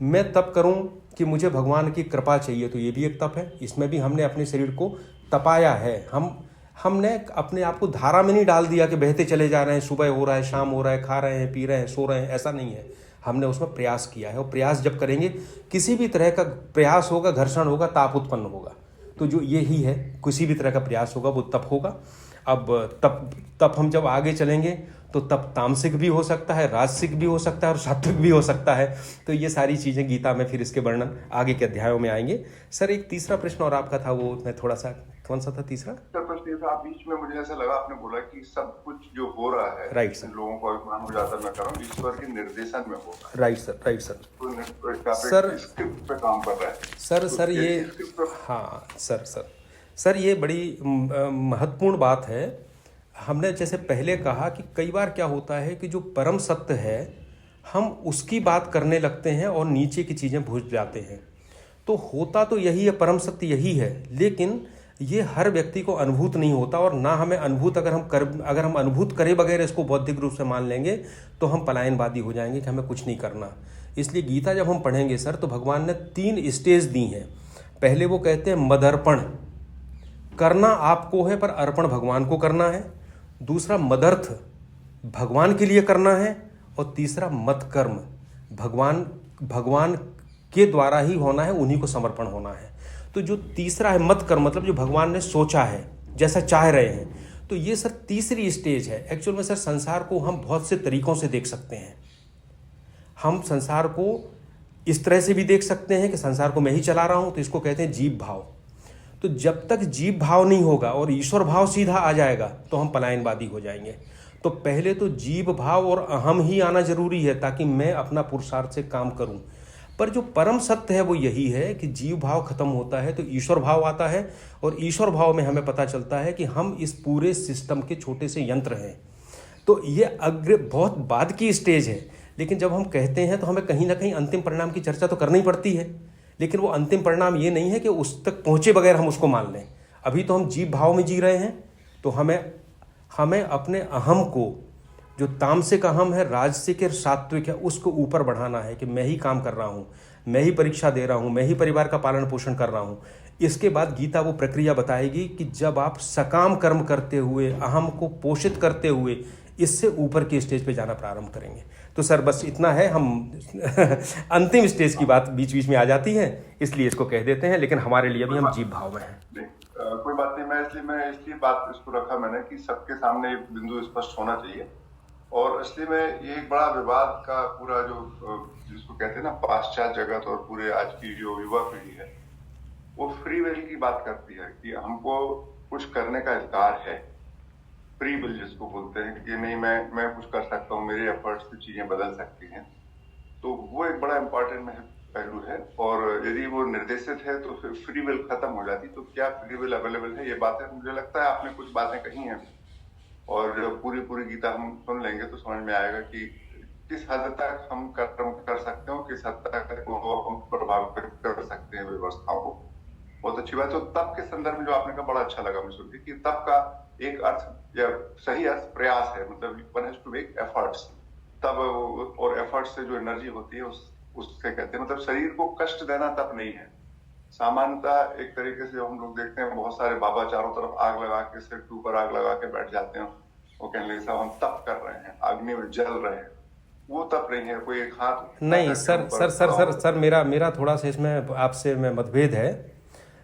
मैं तप करूं कि मुझे भगवान की कृपा चाहिए, तो ये भी एक तप है। इसमें भी हमने अपने शरीर को तपाया है। हमने अपने आप को धारा में नहीं डाल दिया कि बहते चले जा रहे हैं, सुबह हो रहा है, शाम हो रहा है, खा रहे हैं, पी रहे हैं, सो रहे हैं, ऐसा नहीं है। हमने उसमें प्रयास किया है, और प्रयास जब करेंगे, किसी भी तरह का प्रयास होगा, घर्षण होगा, ताप उत्पन्न होगा। तो जो ये ही है, किसी भी तरह का प्रयास होगा वो तप होगा। अब तप हम जब आगे चलेंगे तो तप तामसिक भी हो सकता है, राजसिक भी हो सकता है और सात्विक भी हो सकता है। तो ये सारी चीज़ें गीता में फिर इसके वर्णन आगे के अध्यायों में आएंगे। सर, एक तीसरा प्रश्न और आपका था, वो मैं थोड़ा सा, कौन सा था तीसरा? सर, प्रश्न ये था, बीच में मुझे ऐसा लगा आपने बोला कि सब कुछ जो हो रहा है, राइट सर, लोगों को अभिमान हो जाता है, मैं कर रहा हूँ, ईश्वर के निर्देशन में हो रहा है। Right sir, right sir. Sir, script पे काम कर रहा है सर ये, हाँ सर ये बड़ी महत्वपूर्ण बात है। हमने जैसे पहले कहा कि कई बार क्या होता है कि जो परम सत्य है हम उसकी बात करने लगते हैं और नीचे की चीज़ें भूल जाते हैं। तो होता तो यही है, परम सत्य यही है, लेकिन ये हर व्यक्ति को अनुभूत नहीं होता। और ना हमें अनुभूत, अगर हम अनुभूत करे बगैर इसको बौद्धिक रूप से मान लेंगे तो हम पलायनवादी हो जाएंगे कि हमें कुछ नहीं करना। इसलिए गीता जब हम पढ़ेंगे सर, तो भगवान ने 3 स्टेज दी हैं। पहले वो कहते हैं मदर्पण, करना आपको है पर अर्पण भगवान को करना है। दूसरा मदर्थ, भगवान के लिए करना है। और तीसरा मतकर्म, भगवान के द्वारा ही होना है, उन्हीं को समर्पण होना है। तो जो तीसरा है मतकर्म, मतलब जो भगवान ने सोचा है, जैसा चाह रहे हैं, तो ये सर तीसरी स्टेज है। एक्चुअल में सर संसार को हम बहुत से तरीकों से देख सकते हैं। हम संसार को इस तरह से भी देख सकते हैं कि संसार को मैं ही चला रहा हूं, तो इसको कहते हैं जीव भाव। तो जब तक जीव भाव नहीं होगा और ईश्वर भाव सीधा आ जाएगा तो हम पलायनवादी हो जाएंगे। तो पहले तो जीव भाव और अहम ही आना जरूरी है, ताकि मैं अपना पुरुषार्थ से काम करूं। पर जो परम सत्य है वो यही है कि जीव भाव खत्म होता है तो ईश्वर भाव आता है, और ईश्वर भाव में हमें पता चलता है कि हम इस पूरे सिस्टम के छोटे से यंत्र हैं। तो ये बहुत बाद की स्टेज है, लेकिन जब हम कहते हैं तो हमें कहीं ना कहीं अंतिम परिणाम की चर्चा तो करनी पड़ती है। लेकिन वो अंतिम परिणाम ये नहीं है कि उस तक पहुँचे बगैर हम उसको मान लें। अभी तो हम जीव भाव में जी रहे हैं, तो हमें अपने अहम को, जो तामसिक अहम है, राजसिक है, सात्विक है, उसको ऊपर बढ़ाना है कि मैं ही काम कर रहा हूँ, मैं ही परीक्षा दे रहा हूँ, मैं ही परिवार का पालन पोषण कर रहा हूँ। इसके बाद गीता वो प्रक्रिया बताएगी कि जब आप सकाम कर्म करते हुए, अहम को पोषित करते हुए इससे ऊपर की स्टेज पे जाना प्रारंभ करेंगे। तो सर बस इतना है, हम अंतिम स्टेज की बात बीच बीच में आ जाती है, इसलिए इसको कह देते हैं, लेकिन हमारे लिए भी हम जीव भाव में हैं। कोई बात नहीं, मैं इसलिए बात इसको रखा मैंने कि सबके सामने ये बिंदु स्पष्ट होना चाहिए। और इसलिए में ये एक बड़ा विवाद का पूरा जो जिसको कहते हैं ना पाश्चात्य जगत और पूरे आज की जो युवा पीढ़ी है, वो फ्री विल की बात करती है कि हमको कुछ करने का अधिकार है। फ्री विल जिसको बोलते हैं कि नहीं, मैं कुछ कर सकता हूँ, मेरे एफर्ट्स से चीजें बदल सकती हैं। तो वो एक बड़ा इंपॉर्टेंट पहलू है। और यदि वो निर्देशित है तो फिर फ्री विल खत्म हो जाती। तो क्या फ्री विल अवेलेबल है, ये बातें मुझे लगता है आपने कुछ बातें कही हैं, और जब पूरी गीता हम सुन लेंगे तो समझ में आएगा कि किस हद तक हम कर्म कर सकते हो, किस हद तक वो हम प्रभावित कर सकते हैं व्यवस्थाओं को। बहुत अच्छी बात है। तो तप के संदर्भ में जो आपने कहा बड़ा अच्छा लगा मुझे सुन के कि तप का एक अर्थ या सही अर्थ प्रयास है, मतलब one has to make efforts. तब और एफर्ट्स से जो एनर्जी होती है उससे कहते हैं, मतलब शरीर को कष्ट देना तप नहीं है। सामान्यतः एक तरीके से हम लोग देखते हैं बहुत सारे बाबा चारों तरफ आग लगा के, सिर के ऊपर आग लगा के बैठ जाते हैं, वो कहने लगे साहब हम तप कर रहे हैं, अग्नि में जल रहे हैं। वो तप नहीं है। कोई एक हाथ नहीं सर, मेरा थोड़ा सा इसमें आपसे में मतभेद है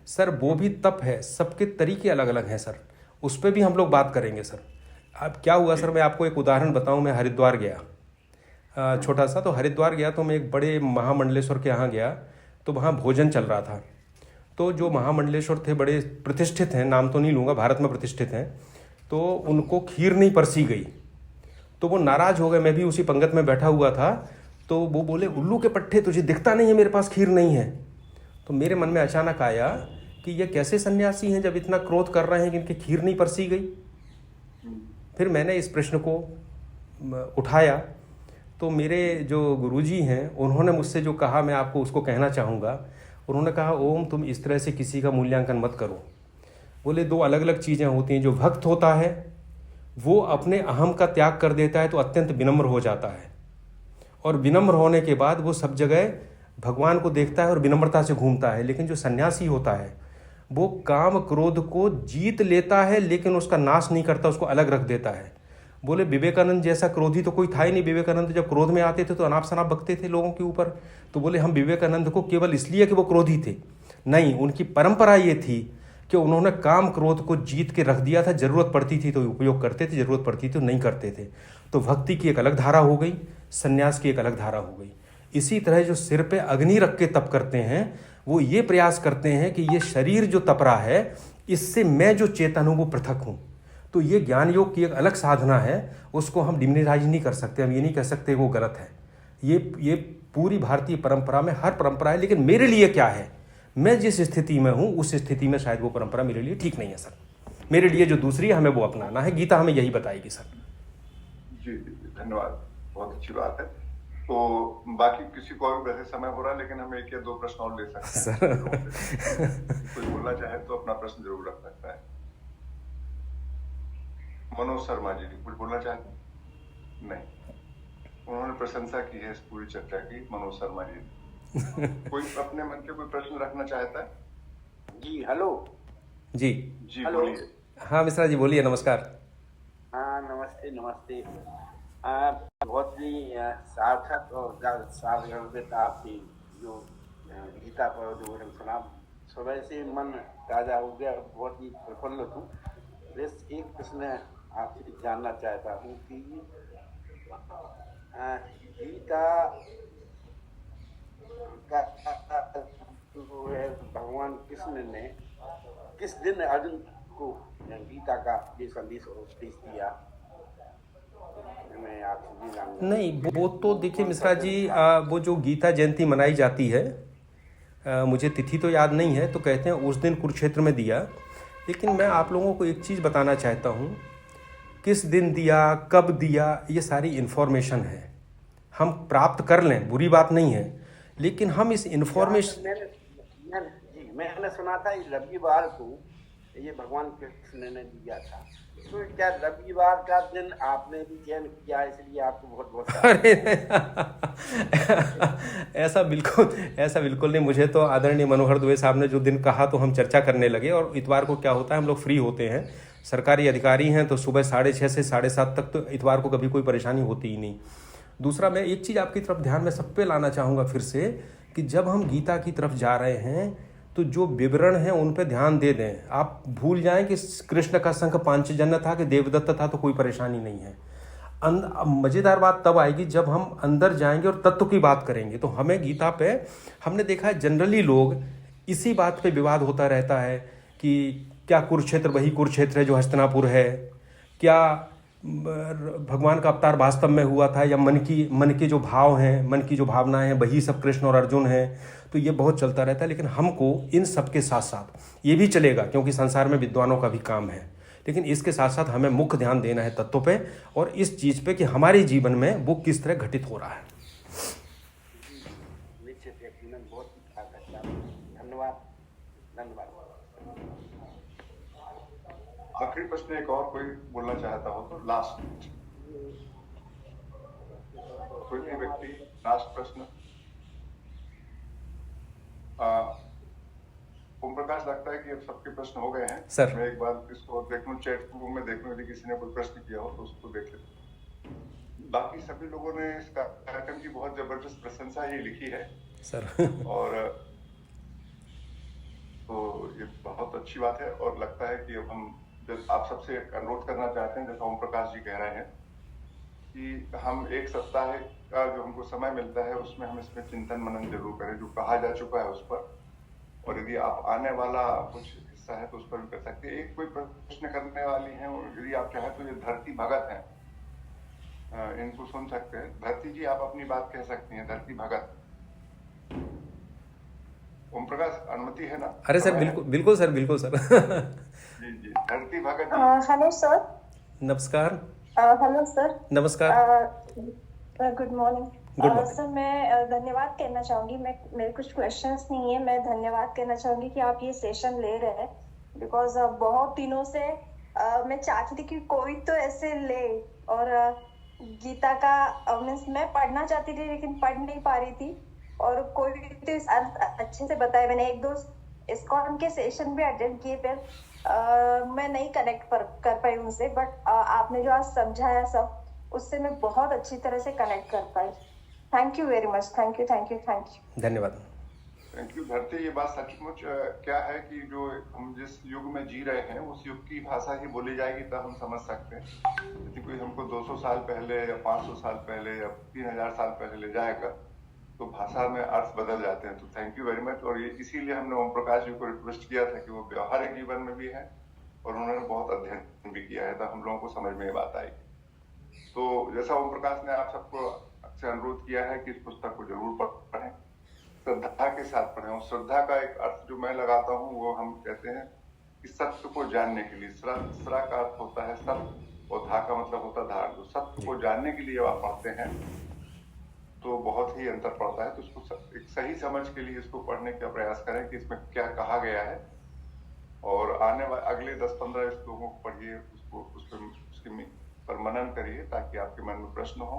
सर। वो भी तप है, सबके तरीके अलग अलग हैं सर, उस पर भी हम लोग बात करेंगे सर। अब क्या हुआ सर, मैं आपको एक उदाहरण बताऊं। मैं हरिद्वार गया, छोटा सा, तो हरिद्वार गया तो मैं एक बड़े महामंडलेश्वर के यहाँ गया, तो वहाँ भोजन चल रहा था। तो जो महामंडलेश्वर थे बड़े प्रतिष्ठित हैं, नाम तो नहीं लूँगा, भारत में प्रतिष्ठित हैं, तो उनको खीर नहीं परसी गई, तो वो नाराज़ हो गए। मैं भी उसी पंगत में बैठा हुआ था, तो वो बोले उल्लू के पट्टे, तुझे दिखता नहीं है मेरे पास खीर नहीं है। तो मेरे मन में अचानक आया कि ये कैसे सन्यासी हैं जब इतना क्रोध कर रहे हैं कि इनकी खीर नहीं परसी गई। फिर मैंने इस प्रश्न को उठाया, तो मेरे जो गुरुजी हैं उन्होंने मुझसे जो कहा मैं आपको उसको कहना चाहूँगा। उन्होंने कहा, ओम तुम इस तरह से किसी का मूल्यांकन मत करो। बोले दो अलग अलग चीज़ें होती हैं। जो भक्त होता है वो अपने अहम का त्याग कर देता है तो अत्यंत विनम्र हो जाता है, और विनम्र होने के बाद वो सब जगह भगवान को देखता है और विनम्रता से घूमता है। लेकिन जो सन्यासी होता है वो काम क्रोध को जीत लेता है लेकिन उसका नाश नहीं करता, उसको अलग रख देता है। बोले विवेकानंद जैसा क्रोधी तो कोई था ही नहीं। विवेकानंद जब क्रोध में आते थे तो अनाप शनाप बकते थे लोगों के ऊपर। तो बोले हम विवेकानंद को केवल इसलिए कि वो क्रोधी थे नहीं, उनकी परंपरा ये थी कि उन्होंने काम क्रोध को जीत के रख दिया था। जरूरत पड़ती थी तो उपयोग करते थे, जरूरत पड़ती थी तो नहीं करते थे। तो भक्ति की एक अलग धारा हो गई, संन्यास की एक अलग धारा हो गई। इसी तरह जो सिर पे अग्नि रख के तप करते हैं वो ये प्रयास करते हैं कि ये शरीर जो तप रहा है इससे मैं जो चेतन हूँ वो पृथक हूँ। तो ये ज्ञान योग की एक अलग साधना है, उसको हम डिमिनिटाइज नहीं कर सकते। हम ये नहीं कह सकते वो गलत है। ये पूरी भारतीय परंपरा में हर परंपरा है, लेकिन मेरे लिए क्या है, मैं जिस स्थिति में हूँ उस स्थिति में शायद वो परंपरा मेरे लिए ठीक नहीं है सर। मेरे लिए जो दूसरी है हमें वो अपनाना है। गीता हमें यही बताएगी सर। जी धन्यवाद, बहुत अच्छी बात है। तो बाकी किसी को और वैसे समय हो रहा है, लेकिन हम एक या दो प्रश्न और ले सकते हैं। कोई बोलना चाहे तो अपना प्रश्न जरूर रख सकता है। मनोज शर्मा जी कुछ बोलना चाहते हैं? नहीं, उन्होंने प्रशंसा की है इस पूरी चर्चा की। मनोज शर्मा जी कोई अपने मन के कोई प्रश्न रखना चाहता है? जी हेलो। जी हेलो। बोलिए। हाँ मिश्रा जी बोलिए, नमस्कार। हाँ नमस्ते। बहुत ही सार्थक और सार्थक आपकी जो गीता पर जो वचन सुना, सुबह से मन ताजा हो गया, बहुत ही प्रफुल्लित हूँ। बस एक प्रश्न आपसे जानना चाहता हूँ कि गीता का जो है भगवान कृष्ण ने किस दिन अर्जुन को गीता का ये संदेश और उपदेश दिया, मैं आपसे जी जानना। नहीं, वो तो देखिए मिश्रा जी, वो जो गीता जयंती मनाई जाती है, मुझे तिथि तो याद नहीं है, तो कहते हैं उस दिन कुरुक्षेत्र में दिया। लेकिन मैं आप लोगों को एक चीज़ बताना चाहता हूँ, किस दिन दिया, कब दिया, ये सारी इन्फॉर्मेशन है, हम प्राप्त कर लें, बुरी बात नहीं है, लेकिन हम इस इन्फॉर्मेशन मैंने सुना था ये रविवार को ये भगवान कृष्ण ने दिया था। तो क्या रविवार का दिन आपने भी चयन किया, इसलिए आपको बहुत बहुत अरे ऐसा बिल्कुल नहीं। मुझे तो आदरणीय मनोहर दुबे साहब ने जो दिन कहा तो हम चर्चा करने लगे, और इतवार को क्या होता है, हम लोग फ्री होते हैं, सरकारी अधिकारी हैं, तो सुबह 6:30 से 7:30 तक तो इतवार को कभी कोई परेशानी होती ही नहीं। दूसरा, मैं एक चीज़ आपकी तरफ ध्यान में सब पे लाना चाहूँगा फिर से, कि जब हम गीता की तरफ जा रहे हैं तो जो विवरण है उन पे ध्यान दे दें। आप भूल जाएं कि कृष्ण का संग पांचजन्य था कि देवदत्त था, तो कोई परेशानी नहीं है। मज़ेदार बात तब आएगी जब हम अंदर जाएंगे और तत्व की बात करेंगे। तो हमें गीता पे, हमने देखा है जनरली लोग इसी बात पे विवाद होता रहता है कि क्या कुरुक्षेत्र वही कुरुक्षेत्र है जो हस्तिनापुर है, क्या भगवान का अवतार वास्तव में हुआ था, या मन के जो भाव हैं, मन की जो भावनाएं हैं, वही सब कृष्ण और अर्जुन हैं। तो ये बहुत चलता रहता है, लेकिन हमको इन सब के साथ साथ ये भी चलेगा, क्योंकि संसार में विद्वानों का भी काम है, लेकिन इसके साथ साथ हमें मुख्य ध्यान देना है तत्व पे और इस चीज़ पे कि हमारे जीवन में वो किस तरह घटित हो रहा है। निश्चित यकीनन बहुत अच्छा। धन्यवाद धन्यवाद। आखिरी प्रश्न एक और कोई बोलना चाहता हो तो लास्ट, कोई भी व्यक्ति, लास्ट प्रश्न। ओम प्रकाश, लगता है कि अब सबके प्रश्न हो गए हैं सर। मैं एक बार इसको देख लूं, चैट रूम में देख लूं, यदि किसी ने कोई प्रश्न किया हो तो उसको देख ले। बाकी सभी लोगों ने इस कार्यक्रम की बहुत जबरदस्त प्रशंसा ही लिखी है सर। और तो ये बहुत अच्छी बात है। और लगता है कि अब हम आप सबसे अनुरोध करना चाहते हैं, जैसा ओम प्रकाश जी कह रहे हैं, कि हम एक सप्ताह का जो हमको समय मिलता है उसमें हम इसमें चिंतन मनन जरूर करें, जो कहा जा चुका है उस पर। और यदि आप आने वाला कुछ हिस्सा है तो उस पर भी कर सकते हैं। एक कोई प्रश्न करने वाली हैं, और यदि आप चाहें तो ये धरती भगत हैं, इनको सुन सकते हैं। धरती जी, आप अपनी बात कह सकती हैं। धरती भगत, ओम प्रकाश, अनुमति है ना? अरे सर, बिल्कुल बिल्कुल सर, बिल्कुल सर। जी जी, धरती भगत जी। Hello sir. नमस्कार। Hello sir. नमस्कार। Good morning. सर, मैं धन्यवाद कहना चाहूंगी। मेरे कुछ क्वेश्चंस नहीं है, मैं धन्यवाद कहना चाहूंगी कि आप ये सेशन ले रहे हैं, बिकॉज बहुत दिनों से मैं चाहती थी कि कोई तो ऐसे ले, और गीता का मीन्स मैं पढ़ना चाहती थी लेकिन पढ़ नहीं पा रही थी, और कोई भी तो इस अर्थ अच्छे से बताया। मैंने एक दो इस्कॉन के सेशन भी अटेंड किए, फिर मैं नहीं कनेक्ट कर पाई उनसे, बट आपने जो आज समझाया सब, उससे मैं बहुत अच्छी तरह से कनेक्ट कर पाई। Thank you very much. Thank you thank you thank you. धन्यवाद। Thank you Dharti. ये बात सचमुच क्या है कि जो हम जिस युग में जी रहे हैं उस युग की भाषा ही बोली जाएगी तब हम समझ सकते हैं। यदि कोई हमको 200 साल पहले या 500 साल पहले या 3000 साल पहले ले जाएगा तो भाषा में अर्थ बदल जाते हैं। तो थैंक यू वेरी मच। और ये इसीलिए हमने ओम प्रकाश जी को रिक्वेस्ट किया था कि वो व्यवहारिक जीवन में भी है और उन्होंने बहुत अध्ययन भी किया है, तो हम लोगों को समझ में ये बात आई। तो जैसा ओम प्रकाश ने आप सबको से अनुरोध किया है कि इस पुस्तक को जरूर पढ़ें, श्रद्धा के साथ पढ़ें। और श्रद्धा का एक अर्थ जो मैं लगाता हूँ वो हम कहते हैं कि सत्य को जानने के लिए। श्रा का अर्थ होता है सत्य और धा का मतलब होता है धारण। तो सत्य को जानने के लिए आप पढ़ते हैं तो बहुत ही अंतर पड़ता है। तो उसको एक सही समझ के लिए इसको पढ़ने का प्रयास करें कि इसमें क्या कहा गया है, और आने वाले अगले 10-15 श्लोकों को पढ़िए, उसके पर मनन करिए ताकि आपके मन में प्रश्न हो।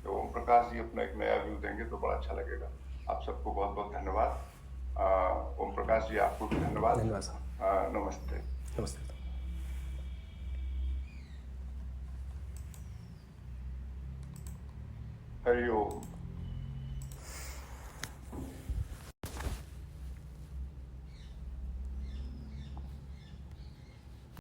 तो ओम प्रकाश जी अपना एक नया व्यू देंगे तो बड़ा अच्छा लगेगा। आप सबको बहुत बहुत धन्यवाद। ओम प्रकाश जी, आपको भी धन्यवाद। धन्यवाद सर। नमस्ते। नमस्ते। हरि ओम।